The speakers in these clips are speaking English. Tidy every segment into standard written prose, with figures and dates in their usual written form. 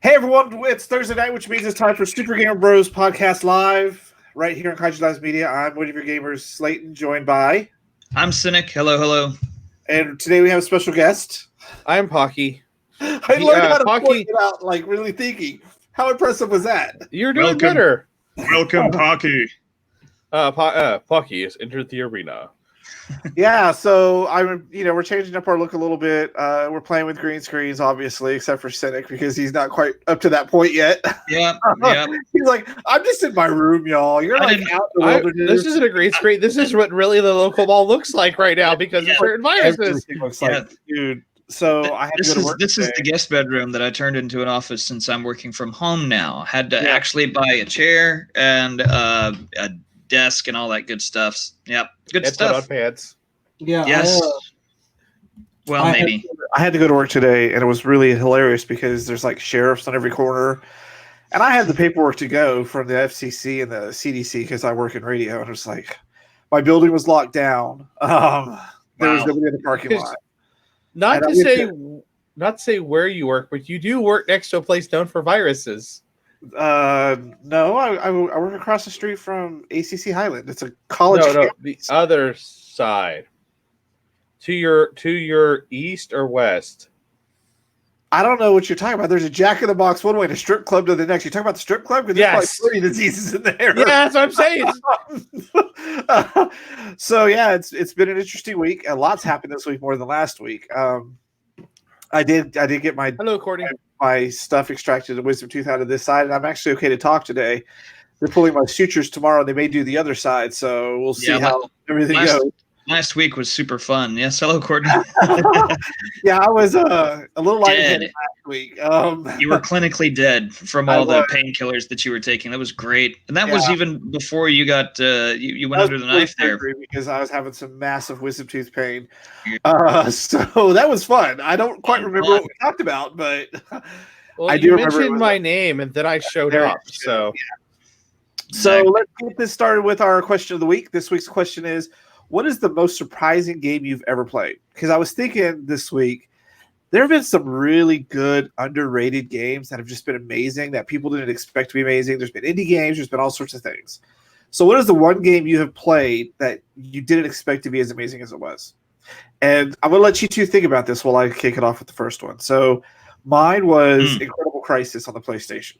Hey everyone, it's Thursday night, which means it's time for Super Gamer Bros Podcast Live, right here on Kaiju Live Media. I'm one of your gamers, Slayton, joined by... I'm Cynic. Hello, hello. And today we have a special guest. I'm Pocky. I learned how to point it out, like, really thinking. How impressive was that? You're doing better. Welcome, Pocky. Pocky has entered the arena. Yeah, so we're changing up our look a little bit. We're playing with green screens, obviously, except for Cynic because he's not quite up to that point yet. Yeah. He's like, I'm just in my room, y'all. You're like out in the wilderness. This isn't a green screen. This is what really the local mall looks like right now because of certain viruses. Dude. So I had to go to work this is the guest bedroom that I turned into an office since I'm working from home now. I had to actually buy a chair and a desk and all that good stuff. Yep, good stuff. Put on pants. Yeah. Yes. Maybe. I had to go to work today, and it was really hilarious because there's like sheriffs on every corner, and I had the paperwork to go from the FCC and the CDC because I work in radio, and it was like my building was locked down. There was nobody in the parking lot. Not to say where you work, but you do work next to a place known for viruses. No, I work across the street from ACC Highland. It's a college. No, the other side. To your east or west. I don't know what you're talking about. There's a Jack in the Box one way and a strip club to the next. You're talking about the strip club because there's probably 30 diseases in there. Yeah, that's what I'm saying. So yeah, it's been an interesting week. A lot's happened this week more than last week. I did get my my stuff extracted, the wisdom tooth out of this side, and I'm actually okay to talk today. They're pulling my sutures tomorrow, and they may do the other side, so we'll see how everything goes. Last week was super fun. Yes, hello, Courtney. Yeah, I was a little lightheaded last week. You were clinically dead from all the painkillers that you were taking. That was great, and that was even before you got you went under the knife there because I was having some massive wisdom tooth pain. So that was fun. I don't quite remember what we talked about, but I do remember. You mentioned my name, and then I showed up. So let's get this started with our question of the week. This week's question is, what is the most surprising game you've ever played? Because I was thinking this week, there have been some really good, underrated games that have just been amazing that people didn't expect to be amazing. There's been indie games. There's been all sorts of things. So what is the one game you have played that you didn't expect to be as amazing as it was? And I'm going to let you two think about this while I kick it off with the first one. So mine was Incredible Crisis on the PlayStation.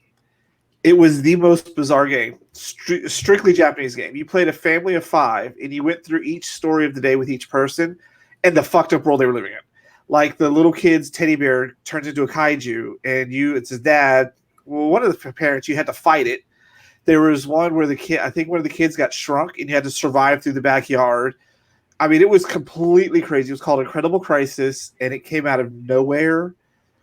It was the most bizarre game, strictly Japanese game. You played a family of 5, and you went through each story of the day with each person and the fucked up world they were living in. Like the little kid's teddy bear turns into a kaiju, and it's his dad. Well, one of the parents, you had to fight it. There was one where one of the kids got shrunk, and you had to survive through the backyard. I mean, it was completely crazy. It was called Incredible Crisis, and it came out of nowhere,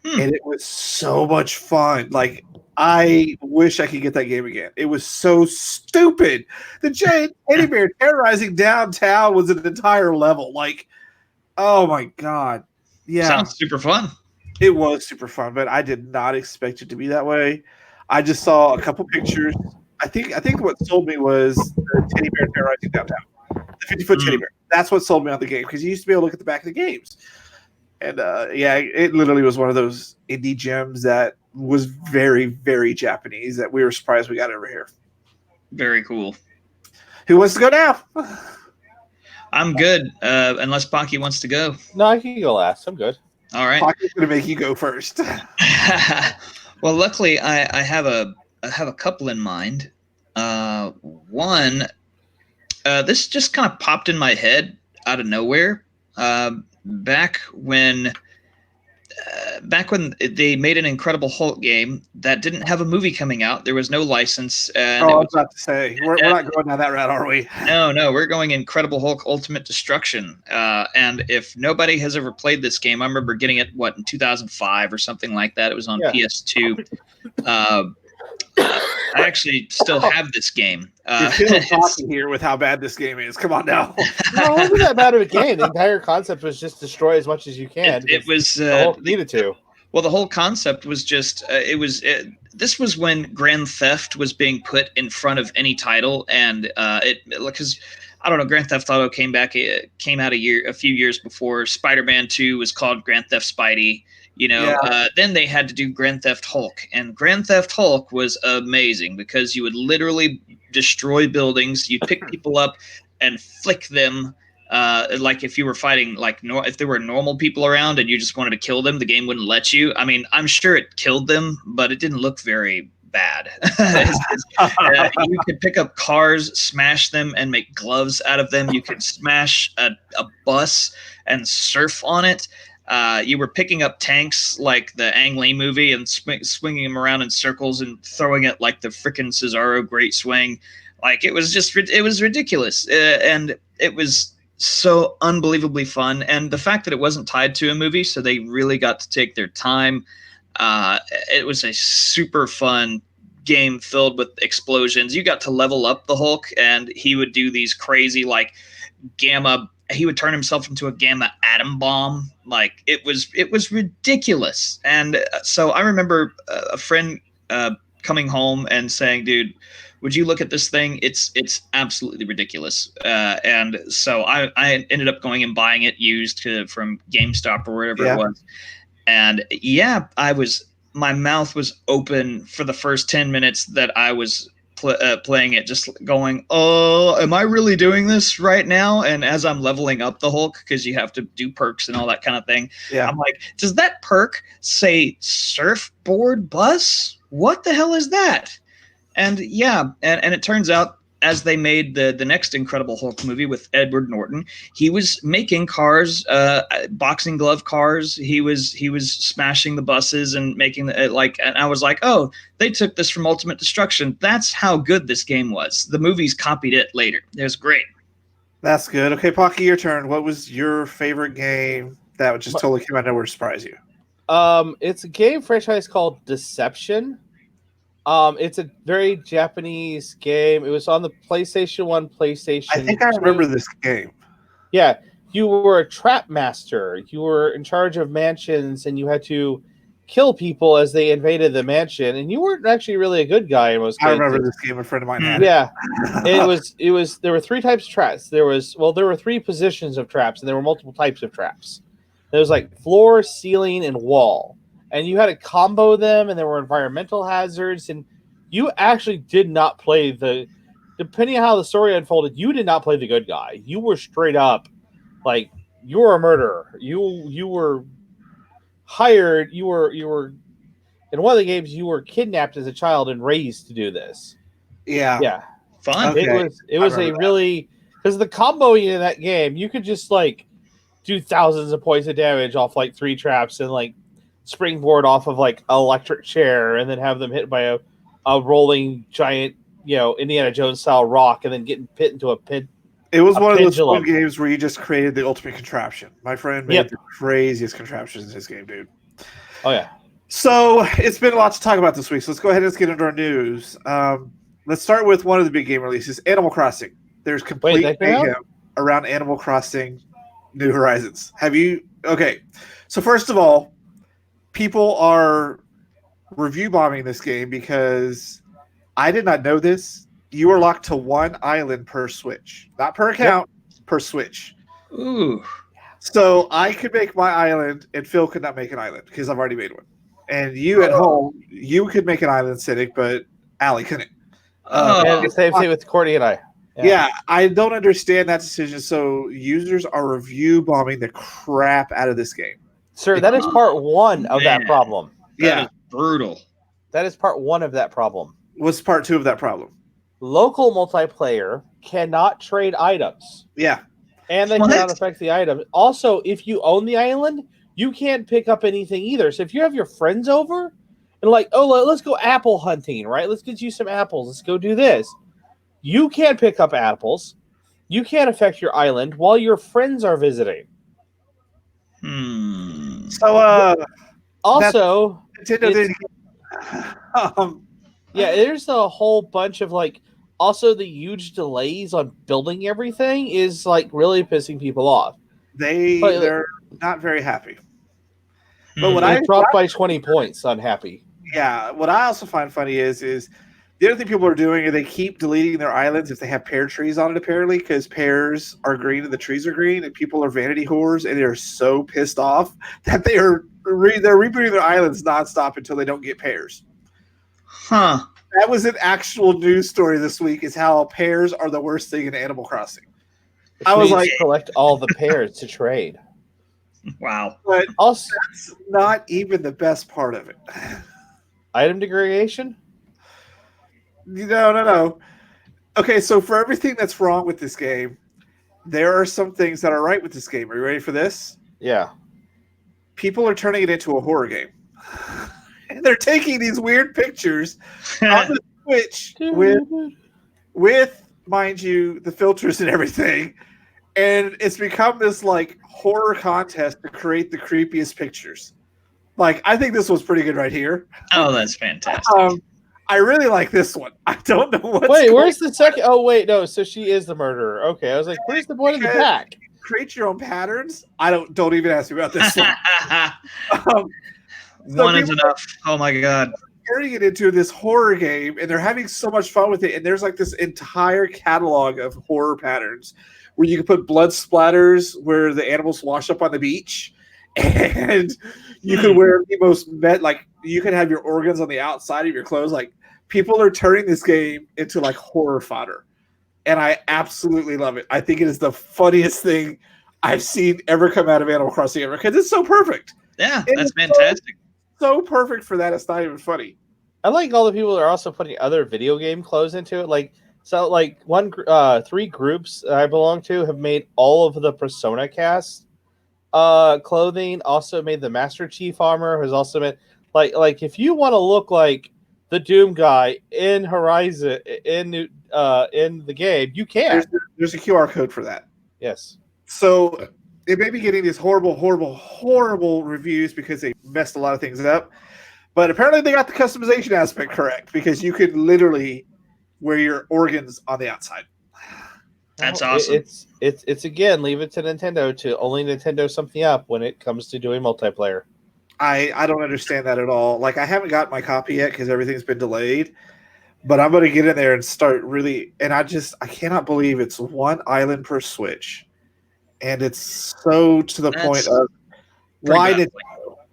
and it was so much fun. Like, I wish I could get that game again. It was so stupid. The giant teddy bear terrorizing downtown was an entire level. Like, oh my god. Yeah. Sounds super fun. It was super fun, but I did not expect it to be that way. I just saw a couple pictures. I think what sold me was the teddy bear terrorizing downtown. The 50-foot teddy bear. That's what sold me on the game, because you used to be able to look at the back of the games. And it literally was one of those indie gems that was very, very Japanese that we were surprised we got over here. Very cool. Who wants to go now? I'm good, unless Pocky wants to go. No, I can go last. I'm good. All right. Pocky's going to make you go first. Well, luckily, I have a couple in mind. One, this just kind of popped in my head out of nowhere. Back when they made an Incredible Hulk game that didn't have a movie coming out, there was no license. And I was about to say, we're not going down that route, are we? No, we're going Incredible Hulk Ultimate Destruction. And if nobody has ever played this game, I remember getting it, in 2005 or something like that. It was on PS2. I actually still have this game. You're feeling talking here with how bad this game is. Come on now. No, it wasn't that bad of a game. The entire concept was just destroy as much as you can. It was needed to. Well, the whole concept was just this was when Grand Theft was being put in front of any title, and because I don't know, Grand Theft Auto came out a few years before. Spider-Man 2 was called Grand Theft Spidey. Then they had to do Grand Theft Hulk, and Grand Theft Hulk was amazing because you would literally destroy buildings. You'd pick people up and flick them. Like if you were fighting, if there were normal people around and you just wanted to kill them, the game wouldn't let you. I mean, I'm sure it killed them, but it didn't look very bad. You could pick up cars, smash them, and make gloves out of them. You could smash a bus and surf on it. You were picking up tanks like the Ang Lee movie and swinging them around in circles and throwing it like the frickin' Cesaro Great Swing. Like it was ridiculous. And it was so unbelievably fun. And the fact that it wasn't tied to a movie, so they really got to take their time. It was a super fun game filled with explosions. You got to level up the Hulk, and he would do these crazy gamma. He would turn himself into a gamma atom bomb. Like it was ridiculous. And so I remember a friend coming home and saying, "Dude, would you look at this thing? It's absolutely ridiculous." And so I ended up going and buying it used from GameStop or wherever it was. And yeah, my mouth was open for the first 10 minutes that I was playing it, just going, "Oh, am I really doing this right now?" And as I'm leveling up the Hulk, because you have to do perks and all that kind of thing, I'm like, does that perk say surfboard bus? What the hell is that? And yeah, and it turns out, as they made the next Incredible Hulk movie with Edward Norton, he was making cars, boxing glove cars. He was smashing the buses and making and I was like, oh, they took this from Ultimate Destruction. That's how good this game was. The movies copied it later. It was great. That's good. Okay, Pocky, your turn. What was your favorite game that just totally came out of nowhere to surprise you? It's a game franchise called Deception. It's a very Japanese game. It was on the PlayStation 1, PlayStation 2. I think I remember this game. Yeah. You were a trap master. You were in charge of mansions, and you had to kill people as they invaded the mansion. And you weren't actually really a good guy in most cases. I remember this game. A friend of mine had it. It was there were 3 types of traps. There were 3 positions of traps, and there were multiple types of traps. There was floor, ceiling, and wall. And you had to combo them, and there were environmental hazards, and you actually did not play depending on how the story unfolded, you did not play the good guy. You were straight up, you were a murderer. You were hired, you were, in one of the games, you were kidnapped as a child and raised to do this. Yeah. Yeah. Fun. Okay. It was a really, because the comboing in that game, you could just, do thousands of points of damage off, 3 traps and, springboard off of an electric chair and then have them hit by a rolling giant, Indiana Jones style rock and then getting pit into a pit. It was one of those fun games where you just created the ultimate contraption. My friend made the craziest contraptions in his game, dude. Oh yeah. So it's been a lot to talk about this week. So let's go ahead and get into our news. Let's start with one of the big game releases, Animal Crossing. There's complete mayhem around Animal Crossing New Horizons. Okay. So first of all, people are review bombing this game because I did not know this. You are locked to 1 island per Switch. Not per account, per Switch. Ooh. So I could make my island, and Phil could not make an island because I've already made one. And you at home, you could make an island, Cynic, but Allie couldn't. Same thing with Courtney and I. Yeah, I don't understand that decision. So users are review bombing the crap out of this game. Sir, that is part 1 of that problem. That is brutal. That is part 1 of that problem. What's part 2 of that problem? Local multiplayer cannot trade items. Yeah. And they cannot affect the item. Also, if you own the island, you can't pick up anything either. So if you have your friends over and let's go apple hunting, right? Let's get you some apples. Let's go do this. You can't pick up apples. You can't affect your island while your friends are visiting. So, also, Nintendo there's a whole bunch of also the huge delays on building everything is really pissing people off. They're not very happy. But I dropped by 20 points. Unhappy. Yeah. What I also find funny is The other thing people are doing is they keep deleting their islands if they have pear trees on it, apparently, because pears are green and the trees are green, and people are vanity whores, and they're so pissed off that they're rebooting their islands nonstop until they don't get pears. Huh. That was an actual news story this week, is how pears are the worst thing in Animal Crossing. I was like, collect all the pears to trade. Wow. But Also, that's not even the best part of it. Item degradation? No. Okay, so for everything that's wrong with this game, there are some things that are right with this game. Are you ready for this? Yeah. People are turning it into a horror game. And they're taking these weird pictures on the Switch with, mind you, the filters and everything. And it's become this like horror contest to create the creepiest pictures. Like, I think this was pretty good right here. Oh, that's fantastic. I really like this one. I don't know what. Where's the second? Oh, wait, no. So she is the murderer. Okay, I was like, where's the one in the back? Create your own patterns. Don't even ask me about this one. One is enough. Oh my god. Turning it into this horror game, and they're having so much fun with it. And there's like this entire catalog of horror patterns where you can put blood splatters where the animals wash up on the beach, and you can wear the most you can have your organs on the outside of your clothes. Like, people are turning this game into like horror fodder, and I absolutely love it. I think it is the funniest thing I've seen ever come out of Animal Crossing ever, because it's so perfect. Yeah, that's fantastic. So perfect for that. It's not even funny. I like all the people that are also putting other video game clothes into it. Like, so like three groups I belong to have made all of the Persona cast clothing. Also made the Master Chief armor. Has also made like if you want to look like the Doom guy in Horizon in the game, you can. There's a QR code for that. Yes. So it may be getting these horrible reviews because they messed a lot of things up. But apparently they got the customization aspect correct, because you can literally wear your organs on the outside. That's awesome. It's again, leave it to Nintendo to only Nintendo something up when it comes to doing multiplayer. I don't understand that at all. Like, I haven't got my copy yet because everything's been delayed. But I'm going to get in there and start really... And I cannot believe it's one island per Switch. And it's so to the point of...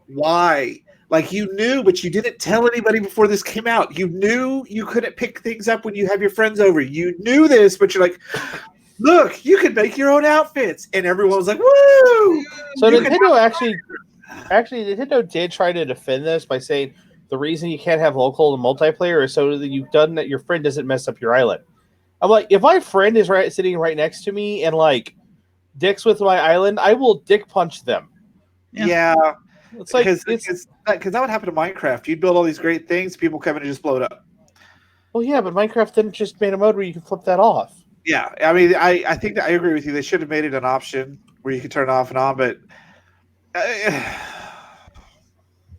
Why? Like, you knew, but you didn't tell anybody before this came out. You knew you couldn't pick things up when you have your friends over. You knew this, but you're like, look, you can make your own outfits. And everyone was like, woo! So Nintendo actually, Nintendo did try to defend this by saying the reason you can't have local and multiplayer is so that you've done that your friend doesn't mess up your island. I'm like, if my friend is sitting right next to me and like dicks with my island, I will dick punch them. Yeah. It's like because that would happen to Minecraft. You'd build all these great things, people come in and just blow it up. Well, yeah, but Minecraft didn't just made a mode where you can flip that off. Yeah, I mean, I think that I agree with you. They should have made it an option where you could turn it off and on, but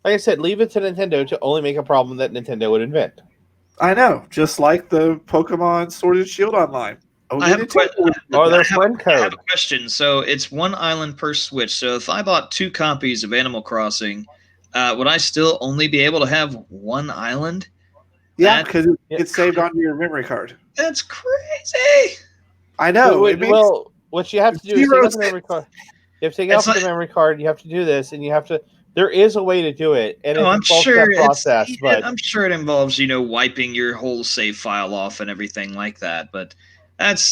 like I said, leave it to Nintendo to only make a problem that Nintendo would invent. I know, just like the Pokemon Sword and Shield Online. I have a question. I have a question. So it's one island per Switch. So if I bought 2 copies of Animal Crossing, would I still only be able to have one island? Yeah, because it's saved onto your memory card. That's crazy. I know. What you have to do is take out the memory card. You have to take out the memory card. You have to do this, and you have to. There is a way to do it, and I'm sure that process. But I'm sure it involves wiping your whole save file off and everything like that. But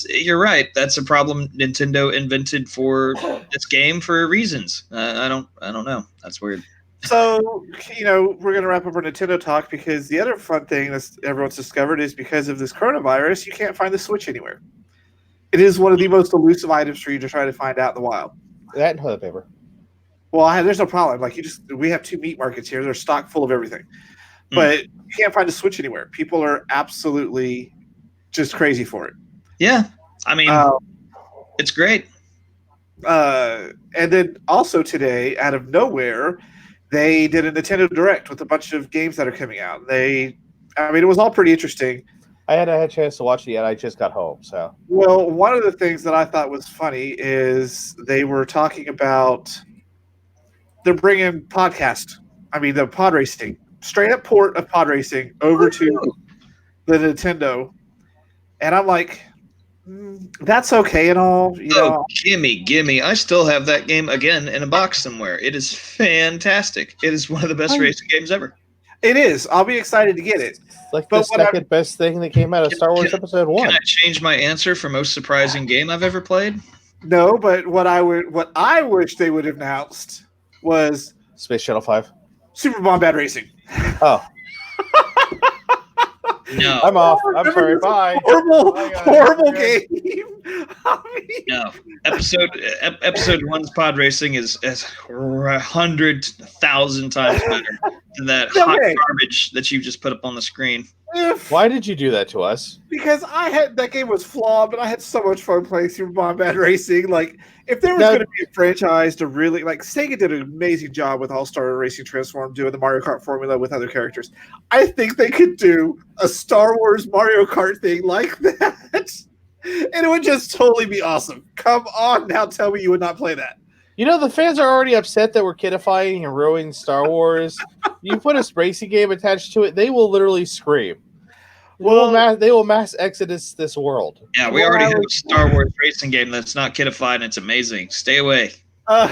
you're right. That's a problem Nintendo invented for this game for reasons. I don't know. That's weird. So, we're going to wrap up our Nintendo talk, because the other fun thing that everyone's discovered is because of this coronavirus, you can't find the Switch anywhere. It is one of the most elusive items for you to try to find out in the wild. That and toilet paper. Well, there's no problem. Like, we have 2 meat markets here. They're stocked full of everything. But you can't find a Switch anywhere. People are absolutely just crazy for it. Yeah. I mean, it's great. And then also today, out of nowhere, they did a Nintendo Direct with a bunch of games that are coming out. It was all pretty interesting. I hadn't had a chance to watch it yet. I just got home. So, well, one of the things that I thought was funny is they were talking about they're bringing the pod racing, straight up port of pod racing over to the Nintendo, and I'm like, that's okay and all, you know. Gimme! I still have that game again in a box somewhere. It is fantastic. It is one of the best racing games ever. It is. I'll be excited to get it. It's like the second best thing that came out of Star Wars Episode 1. Can I change my answer for most surprising game I've ever played? No, but what I wish they would have announced was Space Shuttle 5. Super Bombad Racing. Oh. No. I'm off. I'm sorry. Bye. Horrible game. No. Episode 1's pod racing is 100,000 times better than that hot garbage that you just put up on the screen. Why did you do that to us? Because that game was flawed, but I had so much fun playing Super Bombad Racing. Like, if there was going to be a franchise to really, like, Sega did an amazing job with All-Star Racing Transform doing the Mario Kart formula with other characters. I think they could do a Star Wars Mario Kart thing like that, and it would just totally be awesome. Come on, now tell me you would not play that. You know, the fans are already upset that we're kidifying and ruining Star Wars. You put a racing game attached to it, they will literally scream. They will mass exodus this world. Yeah, we already have a Star Wars racing game that's not kidified and it's amazing. Stay away.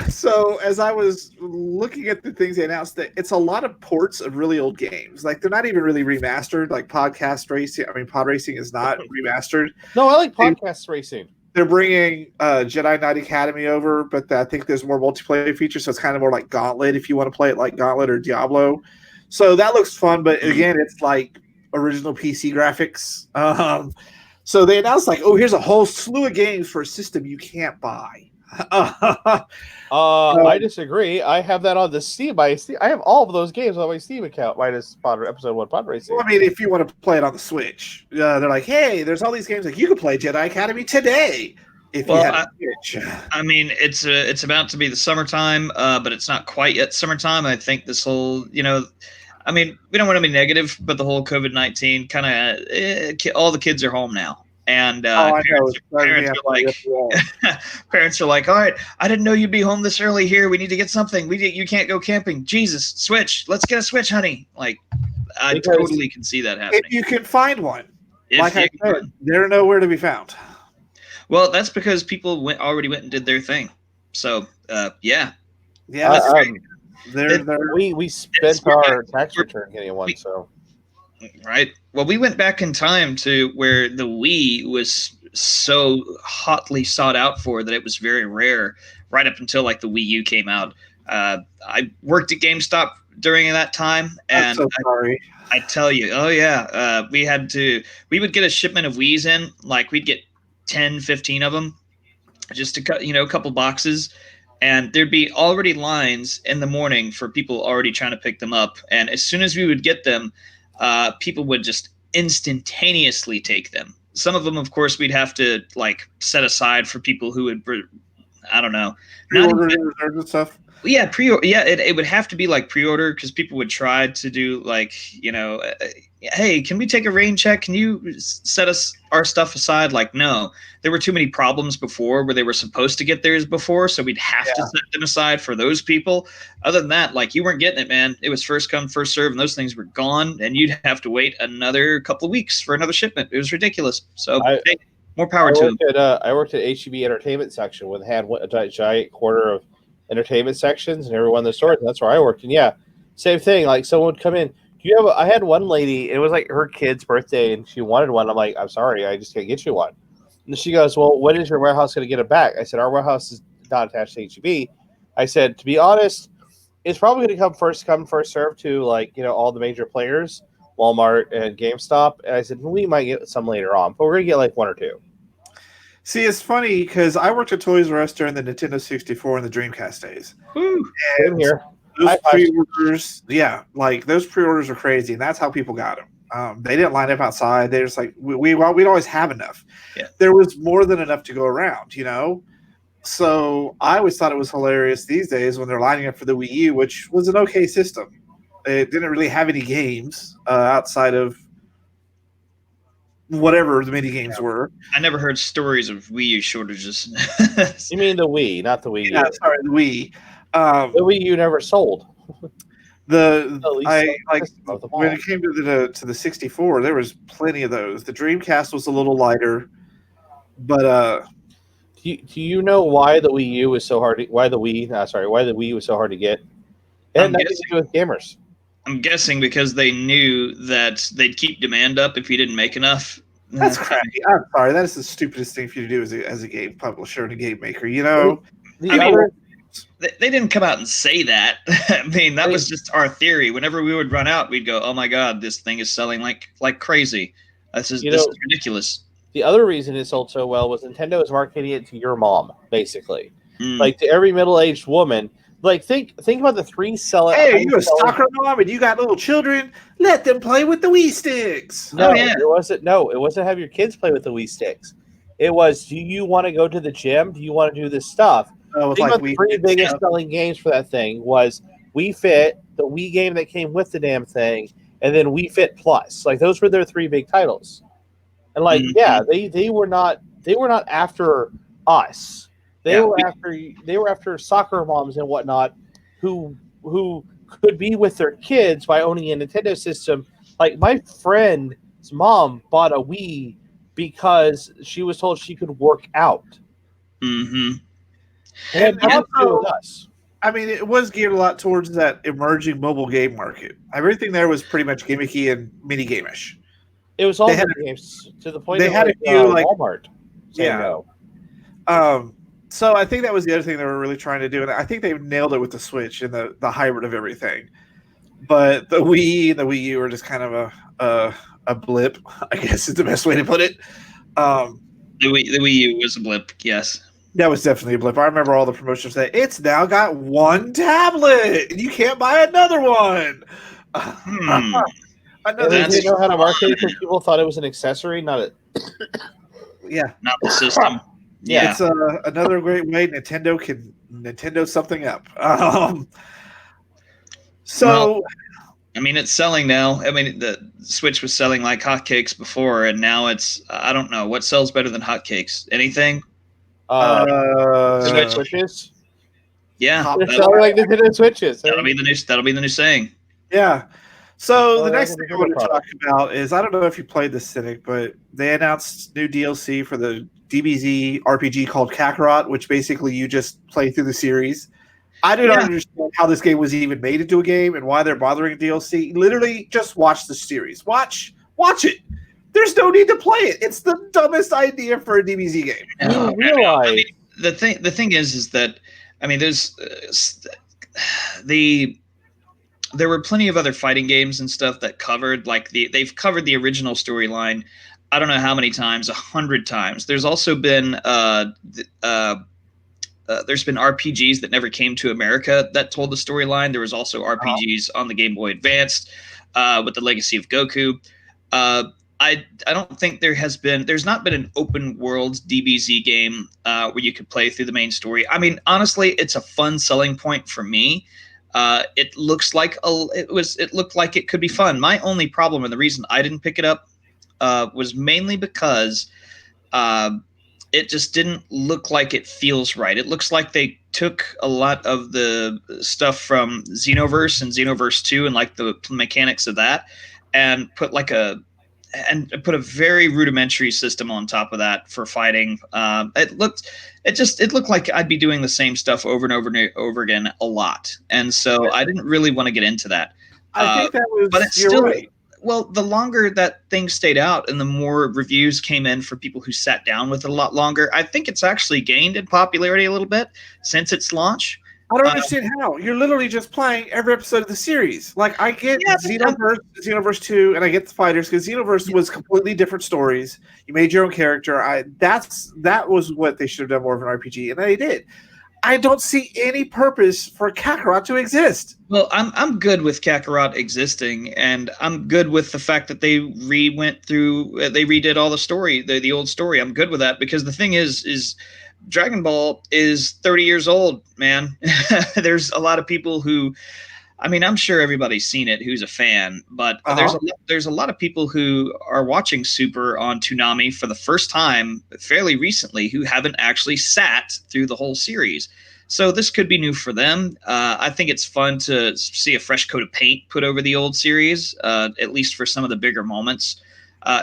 So as I was looking at the things they announced, that it's a lot of ports of really old games. Like, they're not even really remastered. Like pod racing is not remastered. No, I like podcast racing. They're bringing Jedi Knight Academy over, but I think there's more multiplayer features, so it's kind of more like Gauntlet if you want to play it like Gauntlet or Diablo. So that looks fun, but again, it's like original PC graphics. So they announced, like, here's a whole slew of games for a system you can't buy. I disagree. I have that on the Steam. I have all of those games on my Steam account, minus Episode 1 Pod Racing. Well, I mean, if you want to play it on the Switch, they're like, hey, there's all these games, like, you can play Jedi Academy today if you had a Switch. I mean, it's about to be the summertime, but it's not quite yet summertime. I think this whole, I mean, we don't want to be negative, but the whole COVID-19 kind of, all the kids are home now. And parents are like, all right, I didn't know you'd be home this early here. We need to get something. You can't go camping. Jesus, Switch. Let's get a Switch, honey. Like, I totally can see that happening. If you can find one. Like I said, they're nowhere to be found. Well, that's because people already went and did their thing. So, yeah. Yeah. We spent our tax return getting one, so. Right. Well, we went back in time to where the Wii was so hotly sought out for that it was very rare right up until like the Wii U came out. I worked at GameStop during that time, and I'm so sorry. I tell you, we would get a shipment of Wii's in, like we'd get 10, 15 of them just to cut, a couple boxes. And there'd be already lines in the morning for people already trying to pick them up. And as soon as we would get them, people would just instantaneously take them. Some of them, of course, we'd have to like set aside for people who would, I don't know, pre-order and stuff. Yeah, it would have to be like pre-order because people would try to do like, hey, can we take a rain check? Can you set our stuff aside? Like, no, there were too many problems before where they were supposed to get theirs before, so we'd have to set them aside for those people. Other than that, like, you weren't getting it, man. It was first come, first serve, and those things were gone, and you'd have to wait another couple of weeks for another shipment. It was ridiculous. So, more power to them. I worked at HEB Entertainment section where they had a giant quarter of entertainment sections and every one of the stores. And that's where I worked. And yeah, same thing. Like, someone would come in. I had one lady, it was like her kid's birthday and she wanted one. I'm like, I'm sorry, I just can't get you one. And she goes, well, when is your warehouse going to get it back? I said, our warehouse is not attached to HEB. I said, to be honest, it's probably going to come first serve to like, all the major players, Walmart and GameStop. And I said, we might get some later on, but we're going to get like one or two. See, it's funny because I worked at Toys R Us during the Nintendo 64 and the Dreamcast days. Same here. Those pre-orders, those pre-orders are crazy, and that's how people got them. They didn't line up outside. They're just like, we'd always have enough. Yeah. There was more than enough to go around, So I always thought it was hilarious these days when they're lining up for the Wii U, which was an okay system. It didn't really have any games outside of whatever the mini games were. I never heard stories of Wii U shortages. You mean the Wii, not the Wii U? Yeah, sorry, the Wii. The Wii U never sold. The At least I some like system of them when all. it came to the 64, there was plenty of those. The Dreamcast was a little lighter, but Do you know why the Wii U was so hard? Why the Wii? Why the Wii was so hard to get? It had I'm nothing to guessing. do with gamers. I'm guessing because they knew that they'd keep demand up if you didn't make enough. that's crappy. I'm sorry, that is the stupidest thing for you to do as a game publisher and a game maker. You know, The I mean, other, They didn't come out and say that. I mean, that was just our theory. Whenever we would run out, we'd go, "Oh my god, this thing is selling like crazy. This is ridiculous." the other reason it sold so well was Nintendo was marketing it to your mom, basically, Mm. like to every middle-aged woman. Like think about the three sell. hey, are you a soccer mom and you got little children? Let them play with the Wii sticks. No, Oh, yeah. it wasn't. No, it wasn't. Have your kids play with the Wii sticks. It was. Do you want to go to the gym? Do you want to do this stuff? Oh, it's Think like about the Wii three Fit biggest stuff. selling games for that thing was Wii Fit, the Wii game that came with the damn thing, and then Wii Fit Plus. Like those were their three big titles. And like, Mhm. yeah, they were not after us. They were after soccer moms and whatnot who could be with their kids by owning a Nintendo system. Like my friend's mom bought a Wii because she was told she could work out. Mm-hmm. It had nothing to do with us. I mean, it was geared a lot towards that emerging mobile game market. Everything there was pretty much gimmicky and mini gameish. It was all They had- mini games to the point they of had a like, few, like- Walmart saying Yeah. no. So I think that was the other thing they were really trying to do, and I think they nailed it with the Switch and the hybrid of everything. But the Wii and the Wii U are just kind of a blip, I guess is the best way to put it. The Wii U was a blip, yes. That was definitely a blip. I remember all the promotions that it's now got one tablet and you can't buy another one. They didn't know how to market it because people thought it was an accessory, not a. Yeah, not the system. Yeah, it's another great way Nintendo can Nintendo something up. Well, I mean, it's selling now. I mean, the Switch was selling like hotcakes before, and now it's I don't know what sells better than hotcakes. Anything? Nintendo Switches. Yeah, They're selling like Nintendo Switches. that'll be the new saying. Yeah. So Oh, the yeah, next the thing I Nintendo want to talk product. about is I don't know if you played this, Cynic, but they announced new DLC for the DBZ RPG called Kakarot, which basically you just play through the series. I do not understand how this game was even made into a game and why they're bothering DLC. Literally, just watch the series. Watch it. There's no need to play it. It's the dumbest idea for a DBZ game. You realize I mean, the thing is that I mean, there's there were plenty of other fighting games and stuff that covered they've covered the original storyline. I don't know how many times, 100 times. There's also been there's been RPGs that never came to America that told the storyline. There was also RPGs on the Game Boy Advanced with the Legacy of Goku. I don't think there's not been an open world DBZ game where you could play through the main story. I mean, honestly, it's a fun selling point for me. It looks like it looked like it could be fun. My only problem and the reason I didn't pick it up was mainly because it just didn't look like it feels right. It looks like they took a lot of the stuff from Xenoverse and Xenoverse 2 and like the mechanics of that and put a very rudimentary system on top of that for fighting. It looked like I'd be doing the same stuff over and over and over again a lot. And so I didn't really want to get into that. I think that was, but it's you're still, right. well, the longer that thing stayed out and the more reviews came in for people who sat down with it a lot longer, I think it's actually gained in popularity a little bit since its launch. I don't understand how. You're literally just playing every episode of the series. Like, I get Xenoverse 2, and I get the fighters, because Xenoverse was completely different stories. You made your own character. That was what they should have done more of an RPG, and they did. I don't see any purpose for Kakarot to exist. Well, I'm good with Kakarot existing, and I'm good with the fact that they redid all the story, the old story. I'm good with that because the thing is Dragon Ball is 30 years old, man. There's a lot of people who, I mean, I'm sure everybody's seen it who's a fan, but there's a lot of people who are watching Super on Toonami for the first time fairly recently who haven't actually sat through the whole series. So this could be new for them. I think it's fun to see a fresh coat of paint put over the old series, at least for some of the bigger moments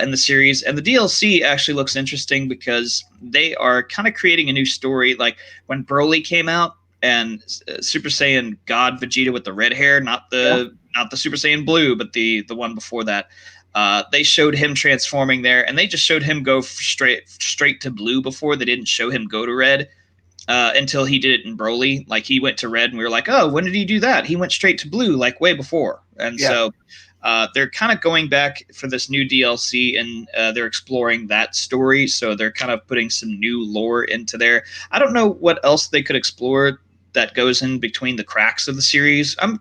in the series. And the DLC actually looks interesting because they are kind of creating a new story. Like when Broly came out and Super Saiyan God Vegeta with the red hair, not the Super Saiyan blue, but the one before that. They showed him transforming there, and they just showed him go straight to blue before. They didn't show him go to red until he did it in Broly. Like he went to red, and we were like, "Oh, when did he do that?" He went straight to blue, like way before. And so they're kind of going back for this new DLC, and they're exploring that story. So they're kind of putting some new lore into there. I don't know what else they could explore that goes in between the cracks of the series. I'm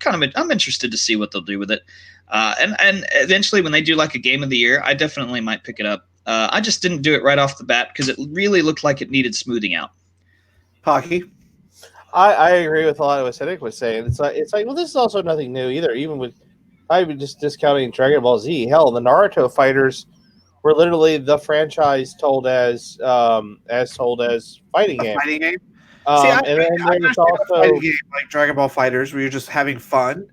interested to see what they'll do with it. And eventually, when they do like a game of the year, I definitely might pick it up. I just didn't do it right off the bat because it really looked like it needed smoothing out. Pocky. I agree with a lot of what Cedric was saying. It's like well, this is also nothing new either. Even with I'm just discounting Dragon Ball Z. Hell, the Naruto fighters were literally the franchise told as fighting game. Fighting game. And then there was also fighting game like Dragon Ball Fighters, where you're just having fun.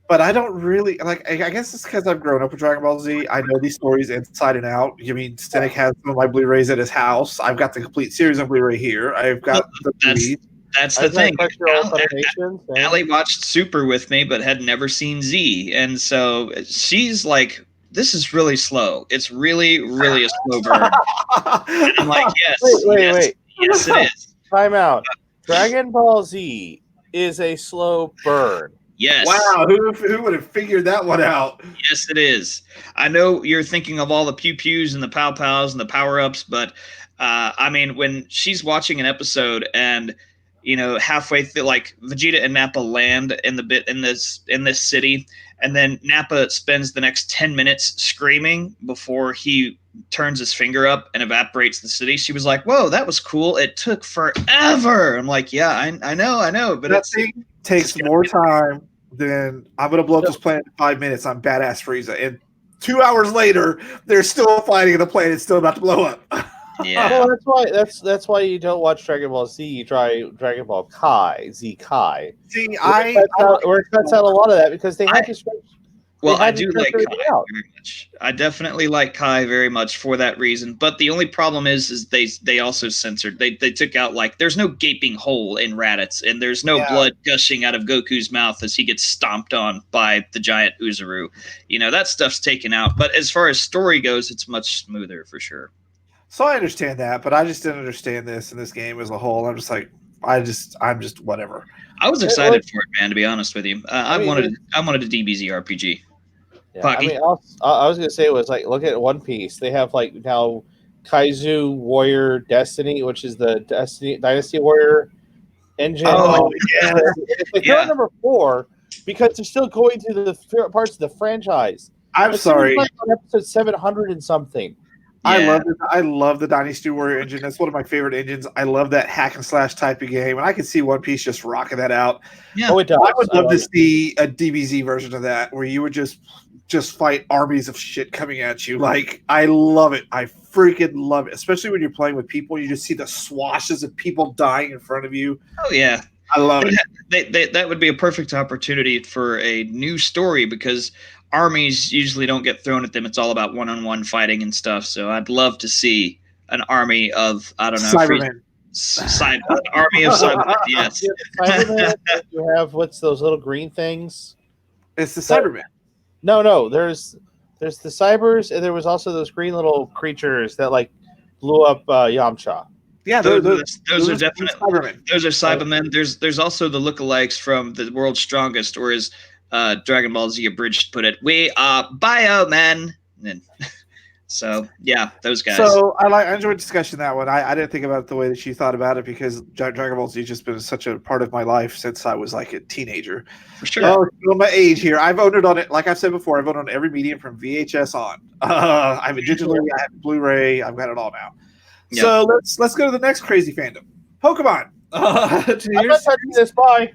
But I don't really like. I guess it's because I've grown up with Dragon Ball Z. I know these stories inside and out. I mean, Stenik has some of my Blu-rays at his house. I've got the complete series on Blu-ray here. I've got That's the thing. Allie watched Super with me, but had never seen Z, and so she's like, "This is really slow. It's really, really a slow burn." And I'm like, "Yes, wait. Yes, it is." Time out. Dragon Ball Z is a slow burn. Yes. Wow, who would have figured that one out? Yes, it is. I know you're thinking of all the pew-pews and the pow-pows and the power-ups, but I mean, when she's watching an episode and halfway through, like Vegeta and Nappa land in this city, and then Nappa spends the next 10 minutes screaming before he turns his finger up and evaporates the city. She was like, "Whoa, that was cool. It took forever." I'm like, "Yeah, I know, but that thing takes more time than I'm going to blow up this planet in 5 minutes. I'm badass Frieza, and 2 hours later, they're still fighting, and the planet's still about to blow up. Yeah, well, that's why you don't watch Dragon Ball Z. You try Dragon Ball Kai. See, where it cuts out a lot of that because they had to stretch. Well, I do like Kai very much. I definitely like Kai very much for that reason. But the only problem is they also censored. They took out, like, there's no gaping hole in Raditz, and there's no blood gushing out of Goku's mouth as he gets stomped on by the giant Uzuru. That stuff's taken out. But as far as story goes, it's much smoother for sure. So I understand that, but I just didn't understand this in this game as a whole. I'm just like, I'm just whatever. I was excited for it, man. To be honest with you, I wanted a DBZ RPG. Yeah, I mean, I was gonna say it was like, look at One Piece. They have like now Kaiju Warrior Destiny, which is the Dynasty Warrior engine. Oh, yeah. It's number 4 because they're still going through the parts of the franchise. I'm sorry. Like on episode 700 and something. Yeah. I love the Dynasty Warrior engine. That's one of my favorite engines. I love that hack and slash type of game, and I could see One Piece just rocking that out. Yeah. Oh, it does. I would love to see a DBZ version of that where you would just fight armies of shit coming at you. Like, I love it. I freaking love it, especially when you're playing with people. You just see the swashes of people dying in front of you. Oh yeah, I love it. That would be a perfect opportunity for a new story because armies usually don't get thrown at them. It's all about one-on-one fighting and stuff. So I'd love to see an army of, I don't know, Cybermen. Army of Cybermen. Yes. Cybermen. You have what's those little green things? It's the Cybermen. No. There's the cybers, and there was also those green little creatures that like blew up Yamcha. Yeah, those are definitely Cybermen. Those are Cybermen. There's also the lookalikes from the World's Strongest, or as Dragon Ball Z Abridged put it, "We are Biomen." And so yeah, those guys. So I enjoyed discussing that one. I didn't think about it the way that you thought about it because Dragon Ball Z has just been such a part of my life since I was like a teenager. For sure. Oh, my age here. I've owned it on it. Like I've said before, I've owned it on every medium from VHS on. I have it digitally. I have Blu-ray. I've got it all now. Yep. So let's go to the next crazy fandom, Pokemon. I'm not touching this. Bye.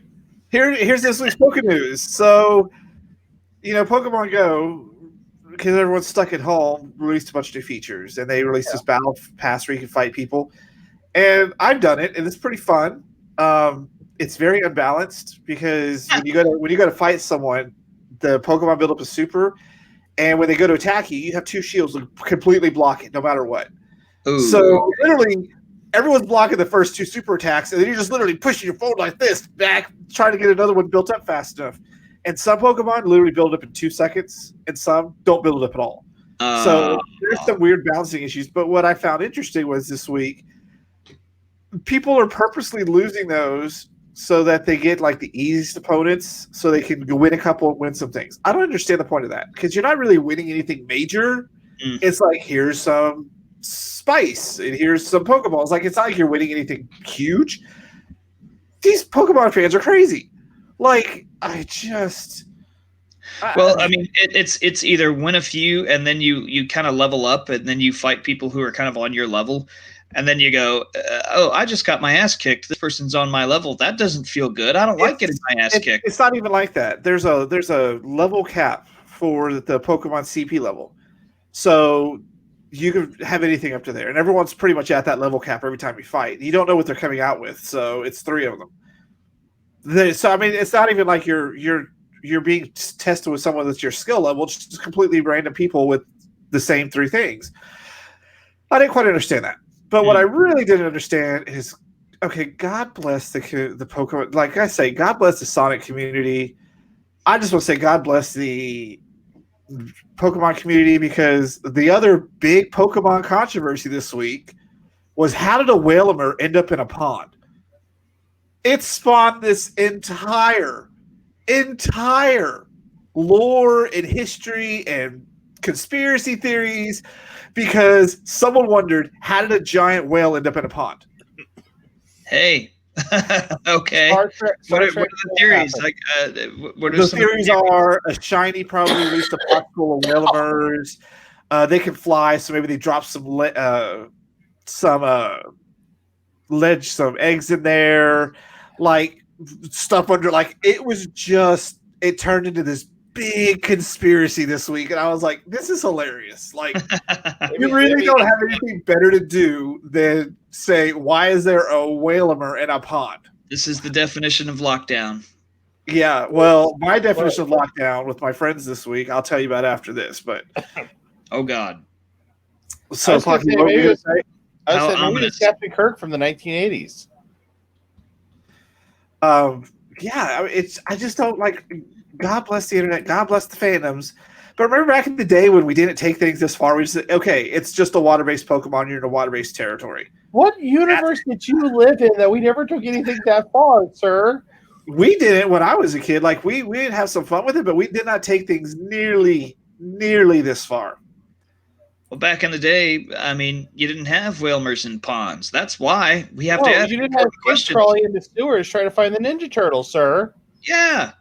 Here's this week's Pokemon news. So, Pokemon Go, because everyone's stuck at home, released a bunch of new features, and they released this battle pass where you can fight people. And I've done it, and it's pretty fun. it's very unbalanced because when you go to fight someone, the Pokemon build up a super, and when they go to attack you, you have two shields that completely block it no matter what. Ooh. So literally, everyone's blocking the first two super attacks, and then you're just literally pushing your phone like this back, trying to get another one built up fast enough. And some Pokemon literally build up in 2 seconds, and some don't build it up at all. So there's some weird balancing issues. But what I found interesting was this week, people are purposely losing those so that they get like the easiest opponents so they can go win a couple and win some things. I don't understand the point of that because you're not really winning anything major. It's like, here's some spice and here's some Pokeballs. Like, it's not like you're winning anything huge. These Pokemon fans are crazy. Like, I mean, it's either win a few and then you kind of level up and then you fight people who are kind of on your level. And then you go, I just got my ass kicked. This person's on my level. That doesn't feel good. I don't like getting my ass kicked. It's not even like that. There's a level cap for the Pokemon CP level. So you can have anything up to there. And everyone's pretty much at that level cap every time you fight. You don't know what they're coming out with. So it's 3 of them. So, I mean, it's not even like you're being tested with someone that's your skill level. It's just completely random people with the same 3 things. I didn't quite understand that. But what I really didn't understand is, okay, God bless the Pokemon. Like I say, God bless the Sonic community. I just want to say God bless the Pokemon community because the other big Pokemon controversy this week was how did a Whalmer end up in a pond? It spawned this entire lore and history and conspiracy theories because someone wondered, how did a giant whale end up in a pond? Hey, okay. What are the theories? Like, what are the theories are a shiny probably released a box full of Whalmers. They can fly, so maybe they drop some eggs in there, like stuff under. Like it turned into this big conspiracy this week, and I was like, this is hilarious. Like, you really don't have anything better to do than say, why is there a Whalmer in a pond? This is the definition of lockdown. Yeah, well, my definition of lockdown with my friends this week, I'll tell you about after this, but oh god. So Pocky, what were you gonna say? I said maybe it's Captain Kirk from the 1980s. Yeah, I just don't like. God bless the internet. God bless the fandoms. But remember back in the day when we didn't take things this far, we just said, okay, it's just a water-based Pokemon. You're in a water-based territory. What universe did you live in that we never took anything that far, sir? We didn't when I was a kid. Like, we did have some fun with it, but we did not take things nearly this far. Well, back in the day, I mean, you didn't have Whalmers in ponds. That's why we have to ask. You didn't have kids crawling into sewers trying to find the Ninja Turtle, sir. Yeah.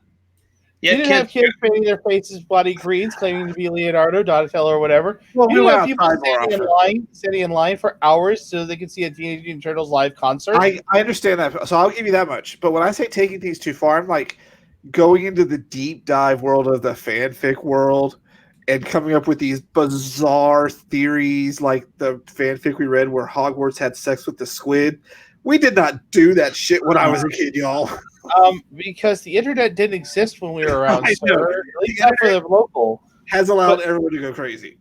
You didn't have kids painting their faces bloody greens, claiming to be Leonardo, Donatello, or whatever. Well, you didn't have people standing in line for hours so they could see a Teenage Mutant Ninja Turtles live concert. I understand that, so I'll give you that much. But when I say taking things too far, I'm like going into the deep dive world of the fanfic world and coming up with these bizarre theories, like the fanfic we read where Hogwarts had sex with the squid. We did not do that shit when I was a kid, y'all. Because the internet didn't exist when we were around, sir. At least not for the local. Has allowed everyone to go crazy.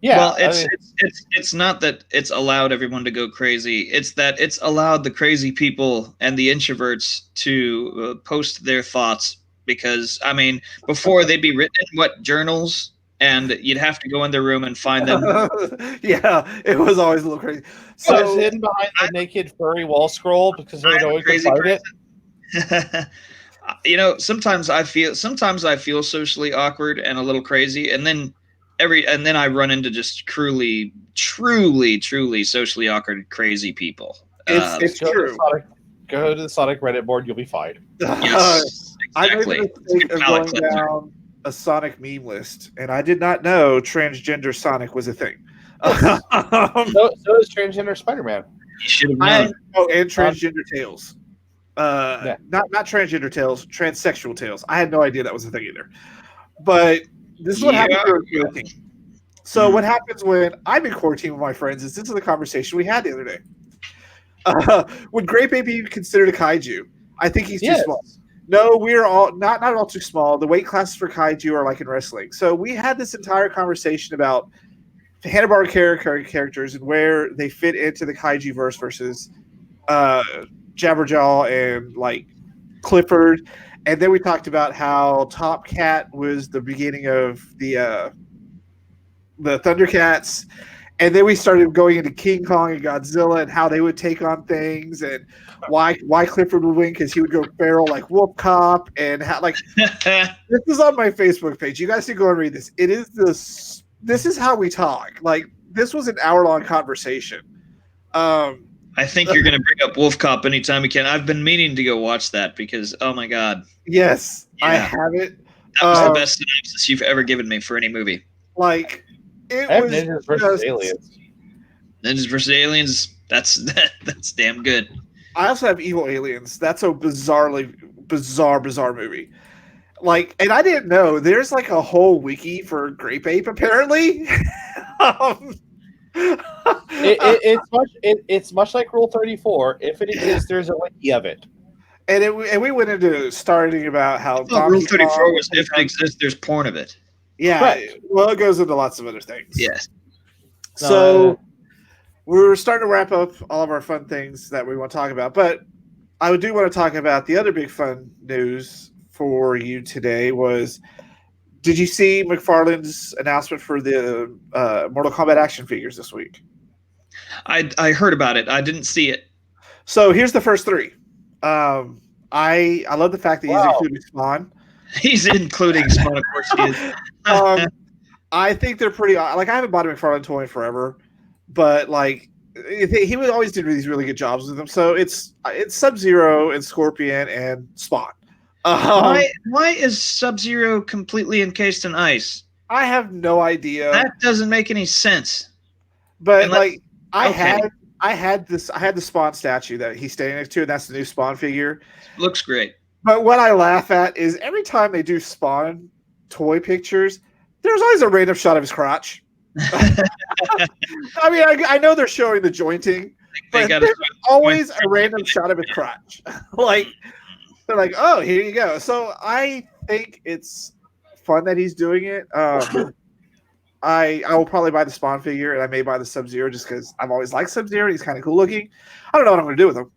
Yeah. Well, it's not that it's allowed everyone to go crazy. It's that it's allowed the crazy people and the introverts to post their thoughts. Because, I mean, before they'd be written in what journals, and you'd have to go in their room and find them. Yeah, it was always a little crazy. So it's hidden behind the naked furry wall scroll because they know we can find it. You know, sometimes I feel socially awkward and a little crazy, and then I run into just truly socially awkward, crazy people. It's true. Go to the Sonic Reddit board, you'll be fine. Yes, exactly. I made the mistake of going down a Sonic meme list, and I did not know transgender Sonic was a thing. So is transgender Spider-Man. You should have known. And transgender Tails. Not transgender Tails, transsexual Tails. I had no idea that was a thing either. But this is what happens in quarantine. So what happens when I'm in quarantine with my friends is this is the conversation we had the other day. Would Great Baby be considered a kaiju? I think he's too Yes. small. No, we're all not all too small. The weight classes for kaiju are like in wrestling. So we had this entire conversation about Hanna-Barbera characters and where they fit into the kaiju verse versus Jabberjaw and like Clifford. And then we talked about how Top Cat was the beginning of the Thundercats. And then we started going into King Kong and Godzilla and how they would take on things and why Clifford would win because he would go feral like Wolf Cop and how like this is on my Facebook page. You guys can go and read this. It is this is how we talk. Like this was an hour-long conversation. I think you're going to bring up Wolf Cop anytime you can. I've been meaning to go watch that because oh my god. Yes, Yeah. I have it. That was the best synopsis you've ever given me for any movie. Like it I have was Ninjas versus Aliens. Ninjas versus Aliens. That's damn good. I also have Evil Aliens. That's a bizarre movie. Like, and I didn't know there's like a whole wiki for Grape Ape apparently. It's much like Rule 34. If it exists, there's a wiki of it. And we went into starting about how Rule 34 was if it exists, there's porn of it. Yeah, Correct. Well, it goes into lots of other things. Yes. So we're starting to wrap up all of our fun things that we want to talk about, but I do want to talk about the other big fun news for you today was, did you see McFarlane's announcement for the Mortal Kombat action figures this week? I heard about it. I didn't see it. So here's the first three. I love the fact that he's including Spawn. He's including Spawn, of course he is. I think they're pretty. Like I haven't bought a McFarlane toy in forever, but like he would always do these really good jobs with them. So it's Sub-Zero and Scorpion and Spawn. Why is Sub-Zero completely encased in ice? I have no idea. That doesn't make any sense. But I had the Spawn statue that he's standing next to, and that's the new Spawn figure. Looks great. But what I laugh at is every time they do Spawn toy pictures, there's always a random shot of his crotch. I mean, I know they're showing the jointing, but there's always a random shot of his crotch. Like they're like, oh, here you go. So I think it's fun that he's doing it. I will probably buy the Spawn figure, and I may buy the Sub-Zero just because I've always liked Sub-Zero. He's kind of cool looking. I don't know what I'm going to do with him.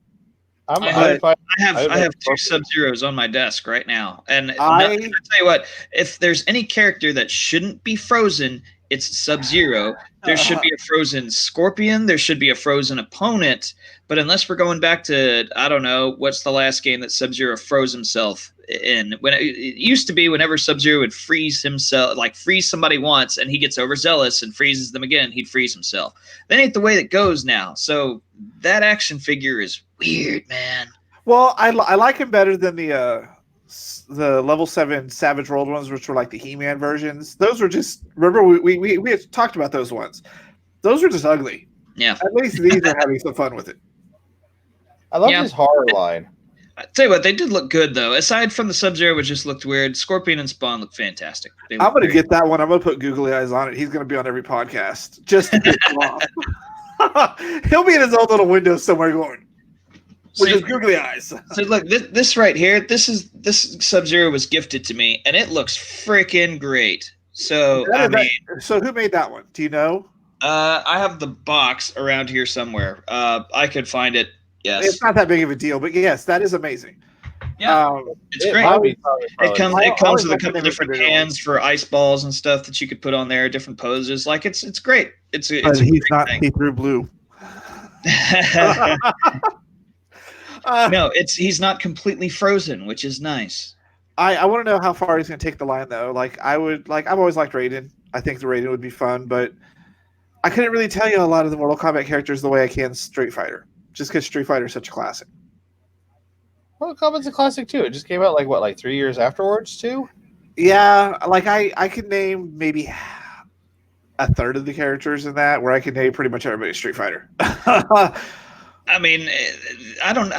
I have two Sub-Zeros on my desk right now, and I'll tell you what: if there's any character that shouldn't be frozen, it's Sub-Zero. There should be a frozen Scorpion. There should be a frozen opponent. But unless we're going back to, I don't know, what's the last game that Sub-Zero froze himself in? When it used to be, whenever Sub-Zero would freeze himself, like freeze somebody once, and he gets overzealous and freezes them again, he'd freeze himself. That ain't the way that goes now. So that action figure is weird, man. Well, I like him better than the level 7 Savage World ones, which were like the He-Man versions. Those were just, remember we had talked about those ones. Those were just ugly. Yeah. At least these are having some fun with it. I love his horror line. I tell you what, they did look good though. Aside from the Sub-Zero, which just looked weird, Scorpion and Spawn look fantastic. I'm going to get that one. I'm going to put googly eyes on it. He's going to be on every podcast just to piss him off. He'll be in his own little window somewhere going, with his googly eyes. So look, this right here, this Sub-Zero was gifted to me, and it looks freaking great. So so who made that one? Do you know? I have the box around here somewhere. I could find it. Yes, it's not that big of a deal, but yes, that is amazing. Yeah, it's great. It comes with a couple different cans for ice balls and stuff that you could put on there, different poses. Like it's great. It's he's not see-through blue. No, he's not completely frozen, which is nice. I want to know how far he's going to take the line though. I've always liked Raiden. I think the Raiden would be fun, but I couldn't really tell you a lot of the Mortal Kombat characters the way I can Street Fighter, just because Street Fighter is such a classic. Mortal Kombat's a classic too. It just came out like 3 years afterwards too. Yeah, I could name maybe a third of the characters in that, where I could name pretty much everybody Street Fighter. I mean, I don't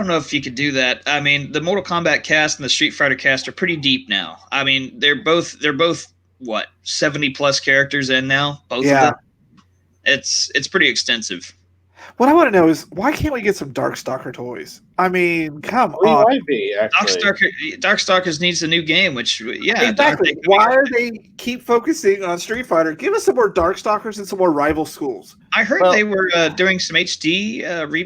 know if you could do that. I mean, the Mortal Kombat cast and the Street Fighter cast are pretty deep now. I mean, they're both what, 70 plus characters in now, both of them. It's pretty extensive. What I want to know is why can't we get some Darkstalker toys? I mean, come We on. might be actually. Darkstalkers needs a new game, which Exactly. Why are they keep focusing on Street Fighter? Give us some more Darkstalkers and some more rival schools. I heard they were doing some HD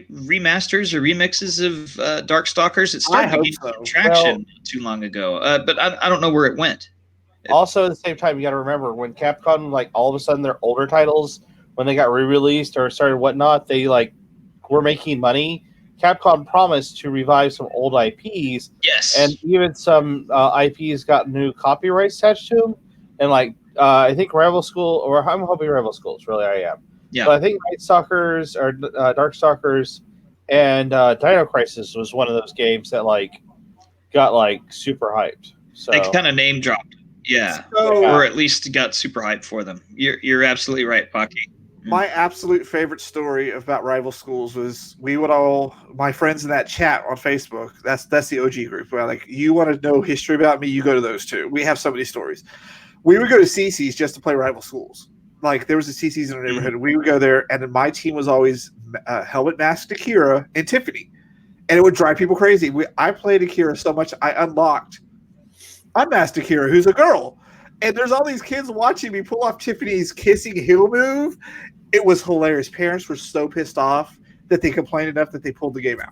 remasters or remixes of Darkstalkers. It started to gain some traction not too long ago, but I don't know where it went. Also, at the same time, you got to remember when Capcom, like all of a sudden, their older titles, when they got re-released or started whatnot, they like were making money. Capcom promised to revive some old IPs. Yes, and even some IPs got new copyrights attached to them. And like I think Rival School, or I'm hoping Rival Schools, really I am. Yeah, but I think Night Stalkers or Darkstalkers and Dino Crisis was one of those games that like got like super hyped. So they kind of name dropped. Yeah, or at least got super hyped for them. You're absolutely right, Pocky. My absolute favorite story about Rival Schools was we would all my friends in that chat on Facebook. That's the OG group. Where like you want to know history about me, you go to those two. We have so many stories. We would go to CC's just to play Rival Schools. Like there was a CC's in our neighborhood, and we would go there, and then my team was always Helmet Masked Akira and Tiffany, and it would drive people crazy. I played Akira so much I unlocked Unmasked Akira, who's a girl. And there's all these kids watching me pull off Tiffany's kissing heel move. It was hilarious. Parents were so pissed off that they complained enough that they pulled the game out.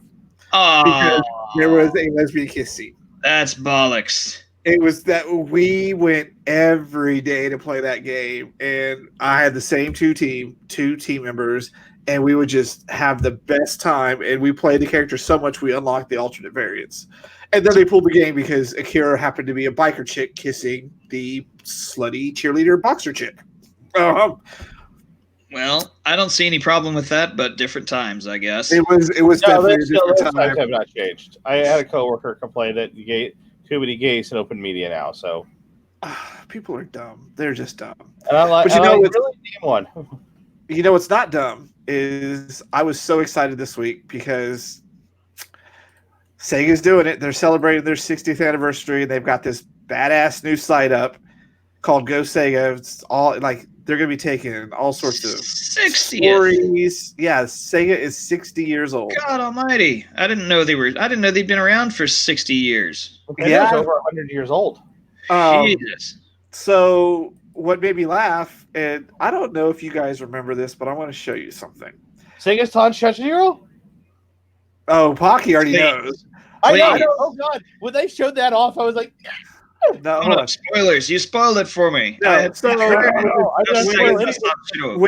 Because there was a lesbian kiss scene. That's bollocks. It was that we went every day to play that game. And I had the same two team members, and we would just have the best time. And we played the character so much we unlocked the alternate variants. And then they pulled the game because Akira happened to be a biker chick kissing the slutty cheerleader boxer chick. Well, I don't see any problem with that, but different times, I guess. It was definitely a different time. Times have not changed. I had a coworker complain that too many gays in open media now. So people are dumb. They're just dumb. And I like, but really name one. You know what's not dumb is I was so excited this week because Sega's doing it. They're celebrating their 60th anniversary. They've got this badass new site up called Go Sega. It's all like they're going to be taking all sorts of 60 stories. Yeah, Sega is 60 years old. God Almighty! I didn't know they'd been around for 60 years. Yeah, over 100 years old. Jesus. So what made me laugh, and I don't know if you guys remember this, but I want to show you something. Sega's Tanjiro? Oh, Pocky already knows. I know. Oh God! When they showed that off, I was like, "No, spoilers! You spoiled it for me." No, when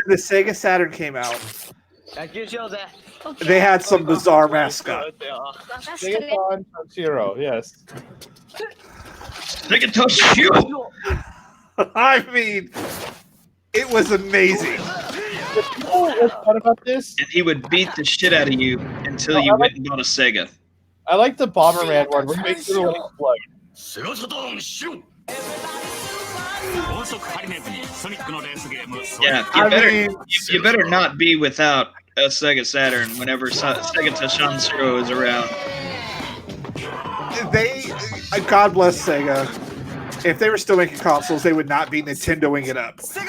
the Sega Saturn came out, they had some bizarre mascot. Sega Tanjiro, yes. Sega Tanjiro. I mean, it was amazing. What about this? And he would beat the shit out of you until you went and bought a Sega. I like the Bomberman one where he makes everyone explode. Yeah, you better not be without a Sega Saturn whenever Sega Tanjiro is around. God bless Sega. If they were still making consoles, they would not be Nintendoing it up. So do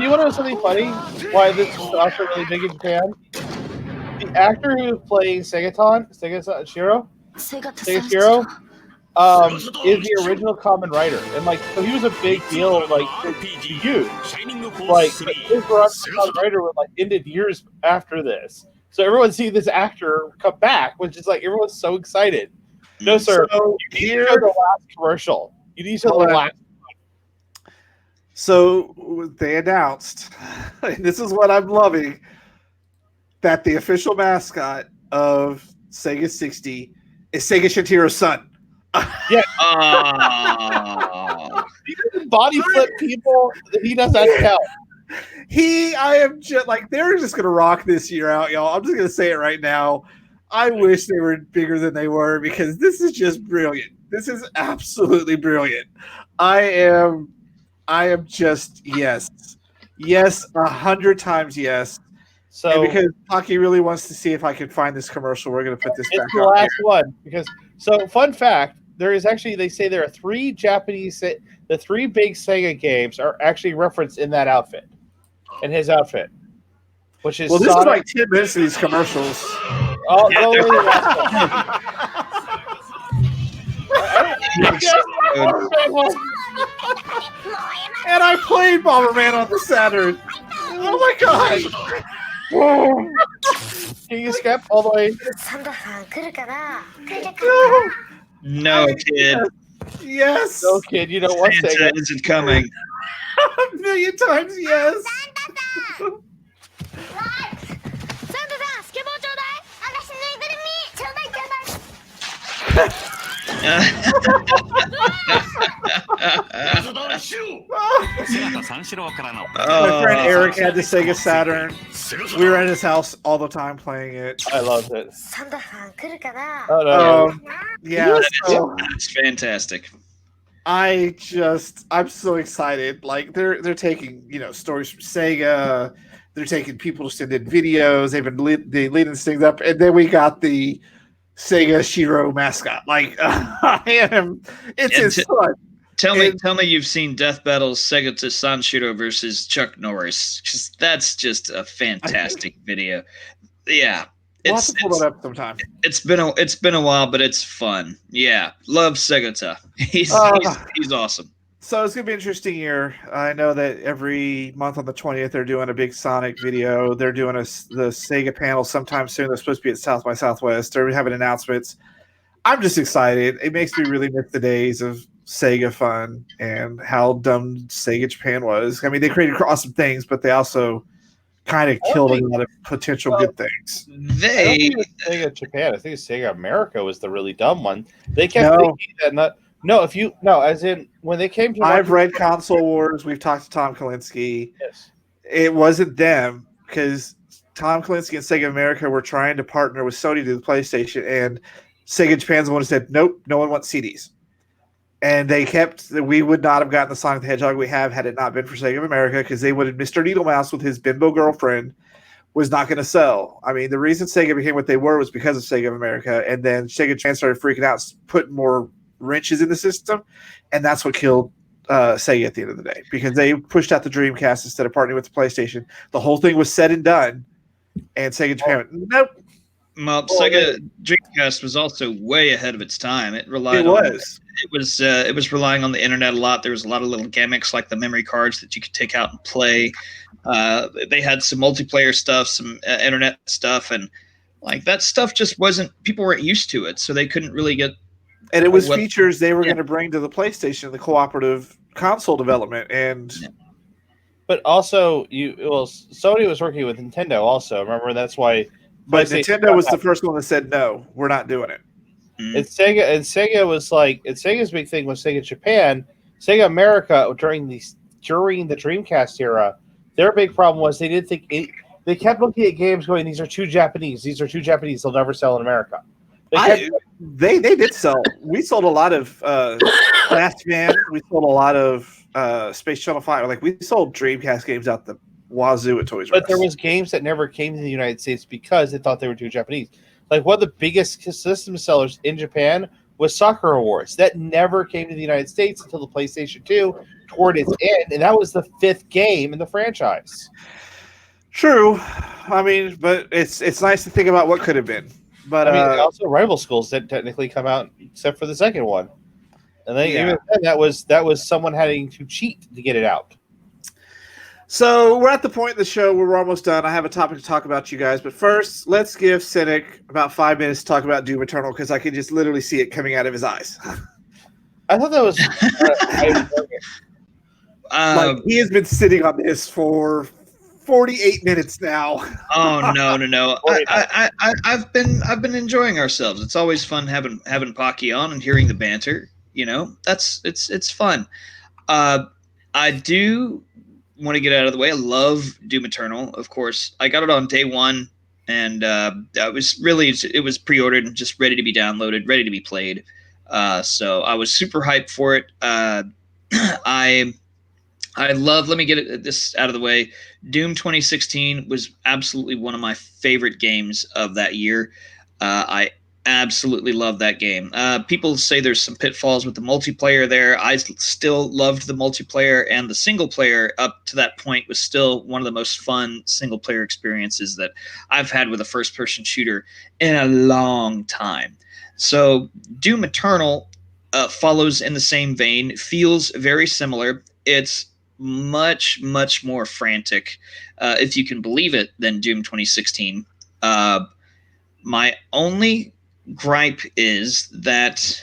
you want to know something funny? Why this is also really big in Japan? The actor who's playing Sega Shiro, is the original Kamen Rider, and like, so he was a big deal, like to you. Like, his run for Kamen Rider was like ended years after this. So everyone's seeing this actor come back, which is like everyone's so excited. No, sir. So you need to show the last commercial. You need to show the last. So they announced, and this is what I'm loving, that the official mascot of Sega 60 is Sega Shinjiro's son. Yeah. He doesn't body flip people. He does that count. I am just like, they're just going to rock this year out, y'all. I'm just going to say it right now. I wish they were bigger than they were because this is just brilliant. This is absolutely brilliant. I am just, yes, 100 times yes. So and because Pocky really wants to see if I can find this commercial, we're going to put this back on. It's the last one because, so fun fact, there is actually, they say there are the three big Sega games are actually referenced in that outfit, in his outfit. which is Well, this is Sonic. like 10 minutes of these commercials. Oh, go away, And I played Bomberman on the Saturn. Oh my god! Can you skip all the way? No, kid. Yes! No, kid, you know what? Santa isn't coming. A million times yes! My friend Eric had the Sega Saturn. We were at his house all the time playing it. I loved it. Oh, no. Yeah, so That's fantastic. I'm so excited. Like they're taking stories from Sega. They're taking people to send in videos. They've been leading these things up, and then we got the Sega Shiro mascot. Like it's his son. Tell me you've seen Death Battle's Sega to Sanshiro versus Chuck Norris. That's just a fantastic video. Yeah. We'll have to pull that up sometime. It's been a while, but it's fun. Yeah. Love Segata. He's awesome. So it's gonna be an interesting year. I know that every month on the 20th they're doing a big Sonic video. They're doing the Sega panel sometime soon. They're supposed to be at South by Southwest. They're having announcements. I'm just excited. It makes me really miss the days of Sega fun and how dumb Sega Japan was. I mean, they created awesome things, but they also kind of killed a lot of potential good things. I don't think it was Sega Japan. I think Sega America was the really dumb one. They kept thinking that as in when they came to. I've read Console Wars. We've talked to Tom Kalinske. Yes. It wasn't them because Tom Kalinske and Sega America were trying to partner with Sony to do the PlayStation, and Sega Japan's the one who said, nope, no one wants CDs. And we would not have gotten the Sonic the Hedgehog we have had it not been for Sega of America, because they would have, Mr. Needlemouse with his bimbo girlfriend was not going to sell. I mean, the reason Sega became what they were was because of Sega of America, and then Sega Japan started freaking out, putting more wrenches in the system, and that's what killed Sega at the end of the day, because they pushed out the Dreamcast instead of partnering with the PlayStation. The whole thing was said and done, and Sega Japan went, nope. Well, Sega Dreamcast was also way ahead of its time. It relied it was relying on the internet a lot. There was a lot of little gimmicks like the memory cards that you could take out and play. They had some multiplayer stuff, some internet stuff, and like that stuff just wasn't. People weren't used to it, so they couldn't really get. And it was features they were going to bring to the PlayStation, the cooperative console development, and. Yeah. But also, Sony was working with Nintendo. Also, remember that's why. But Nintendo was the first one that said no, we're not doing it. And Sega was like, Sega's big thing was Sega Japan, Sega America during the Dreamcast era. Their big problem was they didn't think they kept looking at games going, these are too Japanese, they'll never sell in America. They did sell. We sold a lot of Last Man. We sold a lot of Space Shuttle Fighter. Like we sold Dreamcast games out the wazoo at Toys R Us. But there was games that never came to the United States because they thought they were too Japanese. Like one of the biggest system sellers in Japan was Soccer Awards. That never came to the United States until the PlayStation 2 toward its end, and that was the 5th game in the franchise. True. I mean, but it's nice to think about what could have been. But I mean, also Rival Schools didn't technically come out except for the second one. And then even then, that was someone having to cheat to get it out. So we're at the point in the show where we're almost done. I have a topic to talk about, you guys. But first, let's give Cynic about 5 minutes to talk about Doom Eternal, because I can just literally see it coming out of his eyes. I thought that was... like he has been sitting on this for 48 minutes now. Oh, no. I've been enjoying ourselves. It's always fun having Pocky on and hearing the banter. You know, it's fun. I do want to get out of the way. I love Doom Eternal, of course. I got it on day one, and it was pre-ordered and just ready to be downloaded, ready to be played. So I was super hyped for it. I love, let me get this out of the way. Doom 2016 was absolutely one of my favorite games of that year. I Absolutely love that game. People say there's some pitfalls with the multiplayer there. I still loved the multiplayer, and the single player up to that point was still one of the most fun single player experiences that I've had with a first person shooter in a long time. So Doom Eternal follows in the same vein, feels very similar. It's much, much more frantic, if you can believe it, than Doom 2016. My only gripe is that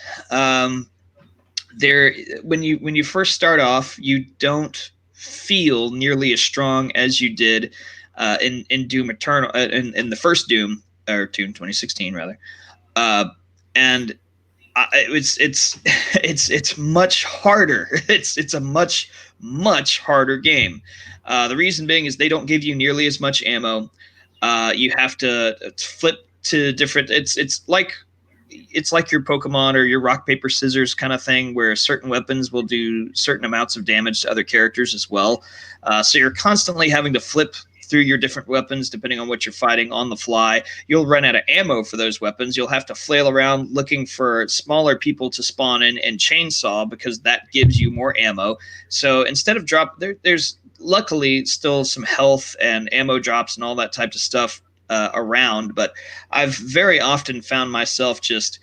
there, when you first start off, you don't feel nearly as strong as you did in Doom Eternal, in the first Doom, or Doom 2016 rather, and it's much harder. It's a much harder game. The reason being is they don't give you nearly as much ammo. You have to flip to different. It's like your Pokemon or your rock paper scissors kind of thing, where certain weapons will do certain amounts of damage to other characters as well. So you're constantly having to flip through your different weapons depending on what you're fighting on the fly. You'll run out of ammo for those weapons. You'll have to flail around looking for smaller people to spawn in and chainsaw, because that gives you more ammo. So instead of there's luckily still some health and ammo drops and all that type of stuff around, but I've very often found myself just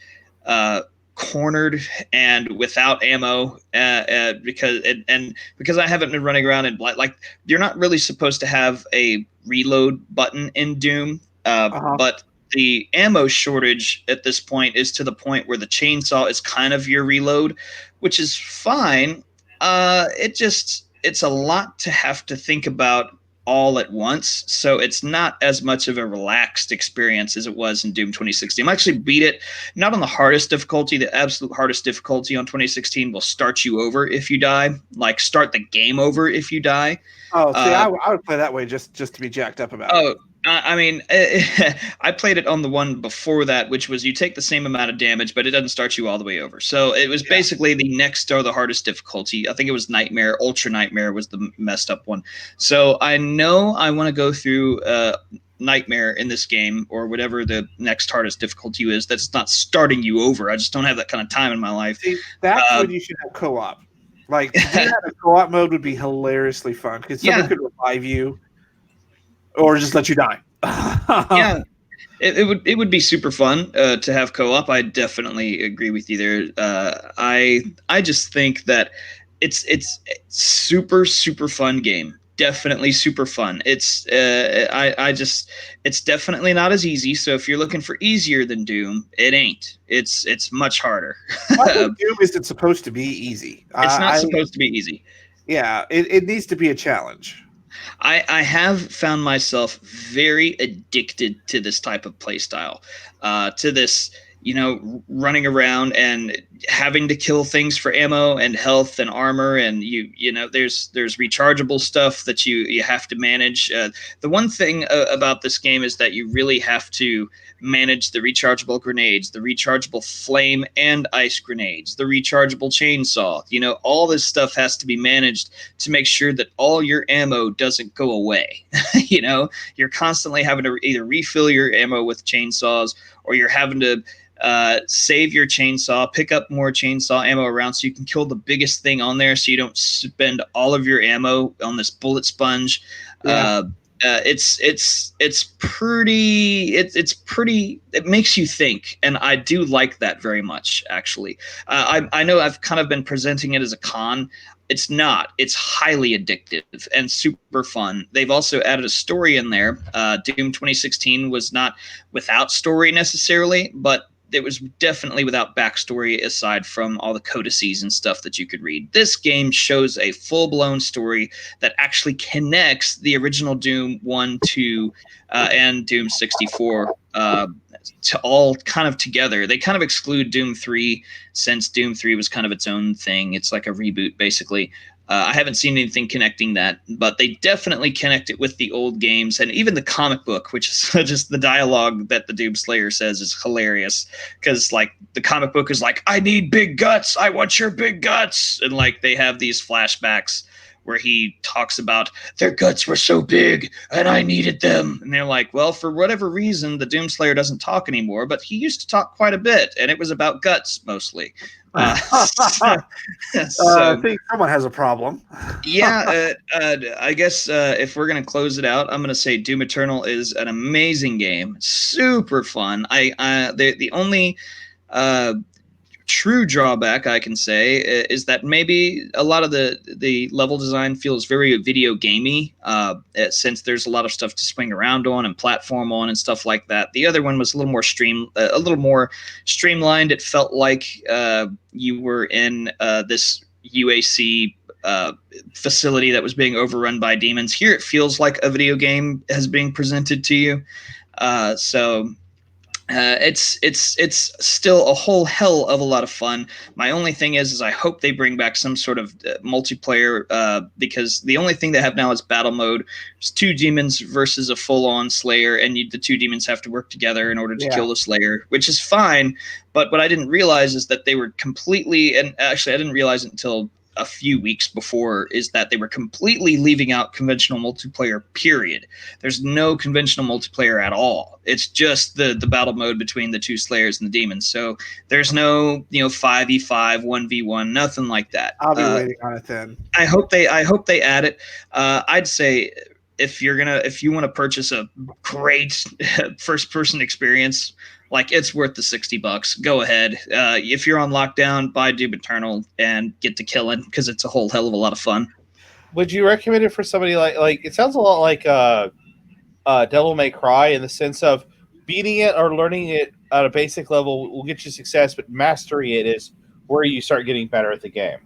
cornered and without ammo, because I haven't been running around, and like you're not really supposed to have a reload button in Doom, but the ammo shortage at this point is to the point where the chainsaw is kind of your reload, which is fine. It's a lot to have to think about all at once, so it's not as much of a relaxed experience as it was in Doom 2016. I actually beat it not on the hardest difficulty. The absolute hardest difficulty on 2016 will start you over if you die, like start the game over if you die. Oh, see, I would play that way just to be jacked up about it. I mean, I played it on the one before that, which was you take the same amount of damage, but it doesn't start you all the way over. So it was basically the next or the hardest difficulty. I think it was Nightmare. Ultra Nightmare was the messed up one. So I know I want to go through Nightmare in this game, or whatever the next hardest difficulty is. That's not starting you over. I just don't have that kind of time in my life. See, that's when you should have co-op. Like, if you had a co-op mode would be hilariously fun, because someone could revive you or just let you die. Yeah, it would be super fun to have co-op. I definitely agree with you there. I just think that it's super fun game. Definitely super fun. It's definitely not as easy. So if you're looking for easier than Doom, it ain't. It's much harder. Doom isn't supposed to be easy. It's not supposed to be easy. Yeah, it needs to be a challenge. I have found myself very addicted to this type of play style, to this, running around and having to kill things for ammo and health and armor, and there's rechargeable stuff that you have to manage. The one thing about this game is that you really have to manage the rechargeable grenades, the rechargeable flame and ice grenades, the rechargeable chainsaw. All this stuff has to be managed to make sure that all your ammo doesn't go away. You're constantly having to either refill your ammo with chainsaws, or you're having to save your chainsaw, pick up more chainsaw ammo around so you can kill the biggest thing on there, so you don't spend all of your ammo on this bullet sponge. Yeah. It's pretty. It makes you think, and I do like that very much. Actually, I know I've kind of been presenting it as a con. It's not. It's highly addictive and super fun. They've also added a story in there. Doom 2016 was not without story necessarily, but it was definitely without backstory aside from all the codices and stuff that you could read. This game shows a full-blown story that actually connects the original Doom 1, 2, and Doom 64 to all kind of together. They kind of exclude Doom 3, since Doom 3 was kind of its own thing. It's like a reboot, basically. I haven't seen anything connecting that, but they definitely connect it with the old games, and even the comic book, which is just the dialogue that the Doom Slayer says is hilarious, because like the comic book is like, I need big guts, I want your big guts, and like they have these flashbacks where he talks about their guts were so big and I needed them. And they're like, well, for whatever reason, the Doomslayer doesn't talk anymore, but he used to talk quite a bit, and it was about guts mostly. I think someone has a problem. Yeah, I guess if we're gonna close it out, I'm gonna say Doom Eternal is an amazing game, super fun. The only true drawback I can say is that maybe a lot of the level design feels very video gamey, since there's a lot of stuff to swing around on and platform on and stuff like that. The other one was a little more streamlined. It felt like you were in this UAC facility that was being overrun by demons. Here, it feels like a video game has been presented to you. It's still a whole hell of a lot of fun. My only thing is I hope they bring back some sort of multiplayer, because the only thing they have now is battle mode. It's 2 demons versus a full-on Slayer, and the 2 demons have to work together in order to kill the Slayer, which is fine. But what I didn't realize is that they were completely, and actually I didn't realize it until a few weeks before, is that they were completely leaving out conventional multiplayer, period. There's no conventional multiplayer at all. It's just the battle mode between the 2 Slayers and the demons. So there's no 5v5, 1v1, nothing like that. I'll be waiting on it then. I hope they add it. I'd say if you want to purchase a great first person experience, like, it's worth the $60. Go ahead. If you're on lockdown, buy Doom Eternal and get to killing, because it's a whole hell of a lot of fun. Would you recommend it for somebody like it sounds a lot like Devil May Cry, in the sense of beating it or learning it at a basic level will get you success, but mastery it is where you start getting better at the game.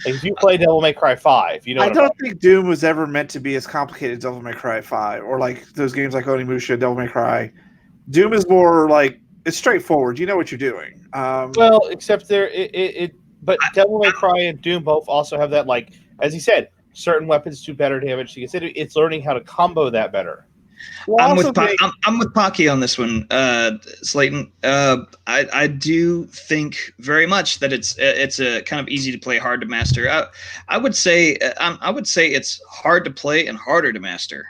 Like, if you play Devil May Cry 5, I don't think Doom was ever meant to be as complicated as Devil May Cry 5, or like those games like Onimusha, Devil May Cry. Doom is more like, it's straightforward. You know what you're doing. Well, except but Devil May Cry and Doom both also have that, like, as he said, certain weapons do better damage. It's learning how to combo that better. Well, I'm with Pocky on this one, Slayton. I do think very much that it's a kind of easy to play, hard to master. I would say it's hard to play and harder to master,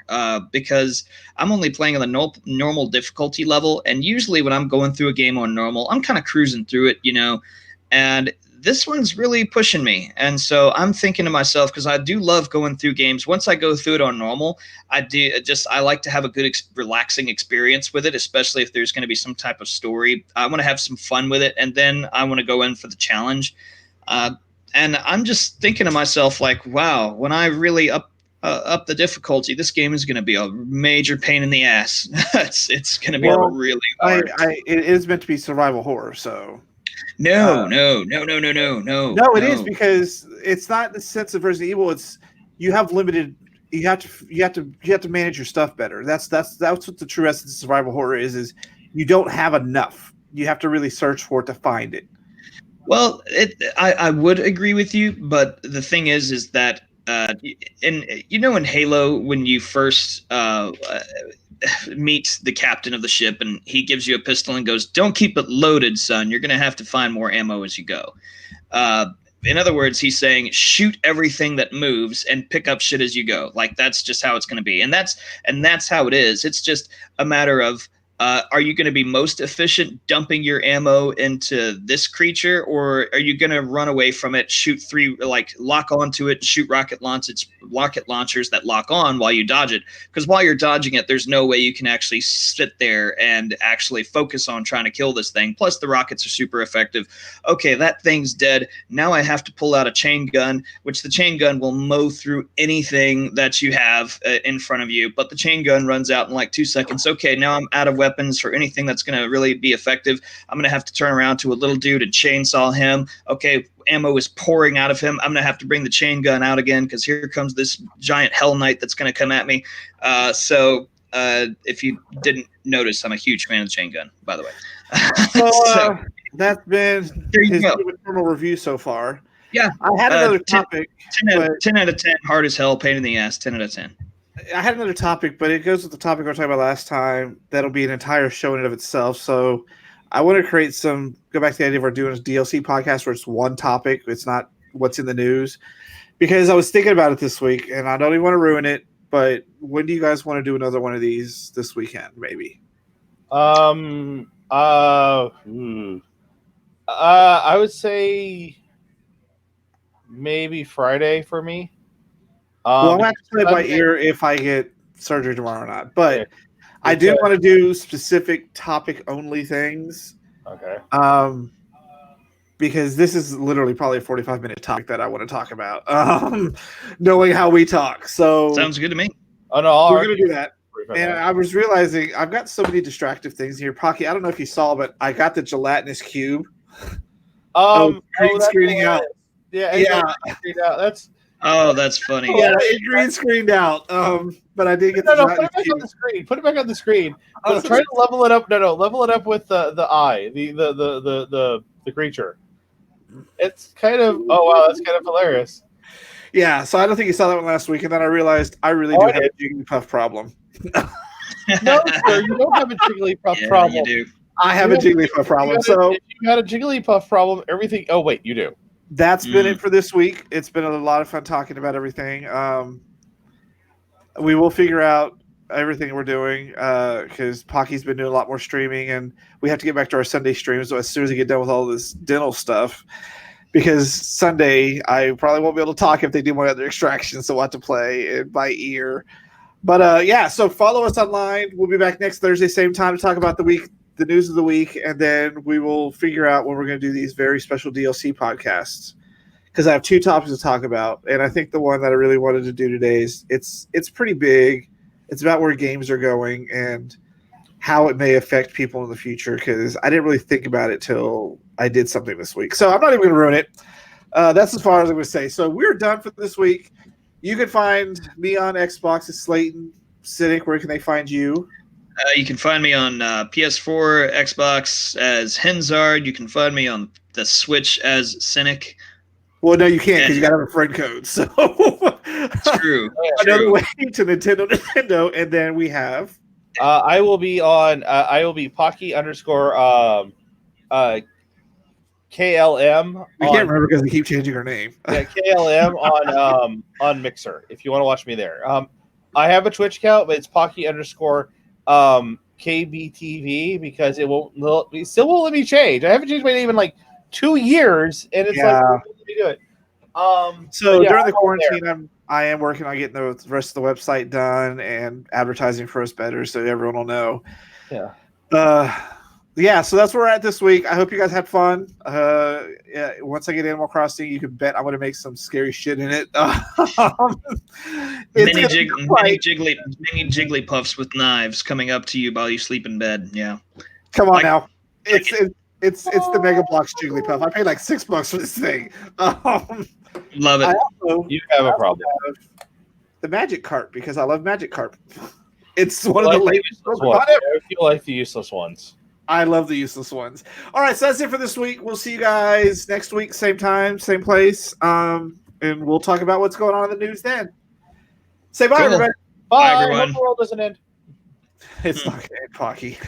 because I'm only playing on the normal difficulty level, and usually when I'm going through a game on normal, I'm kind of cruising through it, and this one's really pushing me. And so I'm thinking to myself, because I do love going through games. Once I go through it on normal, I like to have a good relaxing experience with it, especially if there's going to be some type of story. I want to have some fun with it, and then I want to go in for the challenge. And I'm just thinking to myself, like, wow, when I really up the difficulty, this game is going to be a major pain in the ass. It's going to be really hard. It is meant to be survival horror, so... No, it is, because it's not in the sense of Resident Evil. It's you have to manage your stuff better. That's what the true essence of survival horror is you don't have enough. You have to really search for it to find it. Well, I would agree with you, but the thing is that in Halo, when you first meet the captain of the ship, and he gives you a pistol and goes, "Don't keep it loaded, son. You're going to have to find more ammo as you go." In other words, he's saying, shoot everything that moves and pick up shit as you go. Like, that's just how it's going to be. And that's how it is. It's just a matter of, are you going to be most efficient dumping your ammo into this creature, or are you going to run away from it, shoot 3, like lock onto it, shoot rocket launchers that lock on while you dodge it? Because while you're dodging it, there's no way you can actually sit there and actually focus on trying to kill this thing. Plus, the rockets are super effective. Okay, that thing's dead. Now I have to pull out a chain gun, which the chain gun will mow through anything that you have in front of you. But the chain gun runs out in like 2 seconds. Okay, now I'm out of weapons for anything that's going to really be effective. I'm going to have to turn around to a little dude and chainsaw him. Okay, ammo is pouring out of him. I'm going to have to bring the chain gun out again, because here comes this giant Hell Knight that's going to come at me. So if you didn't notice, I'm a huge fan of the chain gun, by the way. So that's been his normal review so far. Yeah. I had another topic. 10 out of 10, hard as hell, pain in the ass, 10 out of 10. I had another topic, but it goes with the topic we were talking about last time. That'll be an entire show in and of itself. So I want to go back to the idea of our doing a DLC podcast where it's one topic. It's not what's in the news. because I was thinking about it this week, and I don't even want to ruin it. But when do you guys want to do another one of these this weekend? Maybe. I would say maybe Friday for me. Well, I'm going to have to play by Sunday- ear if I get surgery tomorrow or not. But Okay. I do want to do specific topic only things. Okay. Because this is literally probably a 45-minute topic that I want to talk about. Knowing how we talk. So Sounds good to me. Oh no, we're going to do that. And I was realizing I've got so many distractive things here. Pocky, I don't know if you saw, but I got the gelatinous cube. Green screening out. Yeah. That's That's funny. Yeah, it green screened out. But I did get no. the Put it back cube. on the screen. Put it back on the screen. Oh, Try to level it up. No, level it up with the eye, the creature. It's kind of that's kind of hilarious. Yeah, so I don't think you saw that one last week, and then I realized I really do have a Jigglypuff problem. No, sir, you don't have a Jigglypuff problem. You do. I have a Jigglypuff problem. So if you had a Jigglypuff problem, everything. Oh wait, you do. That's been it for this week. It's been a lot of fun talking about everything. We will figure out everything we're doing because Pocky's been doing a lot more streaming, and we have to get back to our Sunday streams as soon as we get done with all this dental stuff. Because Sunday, I probably won't be able to talk if they do my other extractions, so we'll have to play by ear. But so follow us online. We'll be back next Thursday, same time, to talk about the news of the week, and then we will figure out when we're going to do these very special DLC podcasts. Because I have two topics to talk about, and I think the one that I really wanted to do today is it's pretty big. It's about where games are going and how it may affect people in the future. Because I didn't really think about it till I did something this week, so I'm not even going to ruin it. That's as far as I'm going to say. So we're done for this week. You can find me on Xbox as Slayton. Cynic, where can they find you? You can find me on PS4, Xbox as Henzard. You can find me on the Switch as Cynic. Well, no, you can't because you got to have a friend code. So It's true. Another way to Nintendo, and then we have. I will be on. I will be Pocky _ KLM. I can't remember because they keep changing her name. Yeah, KLM on Mixer. If you want to watch me there, I have a Twitch account, but it's Pocky _ KBTV because it still won't let me change. I haven't changed my name in like 2 years, and it's like, let me do it. So during the quarantine, I am working on getting the rest of the website done and advertising for us better, so everyone will know. So that's where we're at this week. I hope you guys had fun. Once I get Animal Crossing, you can bet I'm going to make some scary shit in it. Mini Jigglypuffs with knives coming up to you while you sleep in bed. Yeah. Come on now. It's the Mega Bloks Jigglypuff. I paid like $6 for this thing. Love it. You have a problem. The Magic Carp because I love Magic Carp. It's one of the latest ones. I feel like the useless ones. I love the useless ones. All right, so that's it for this week. We'll see you guys next week, same time, same place, and we'll talk about what's going on in the news then. Say bye, everybody. Bye. Everyone. Hope the world doesn't end. It's not going to end, Pocky.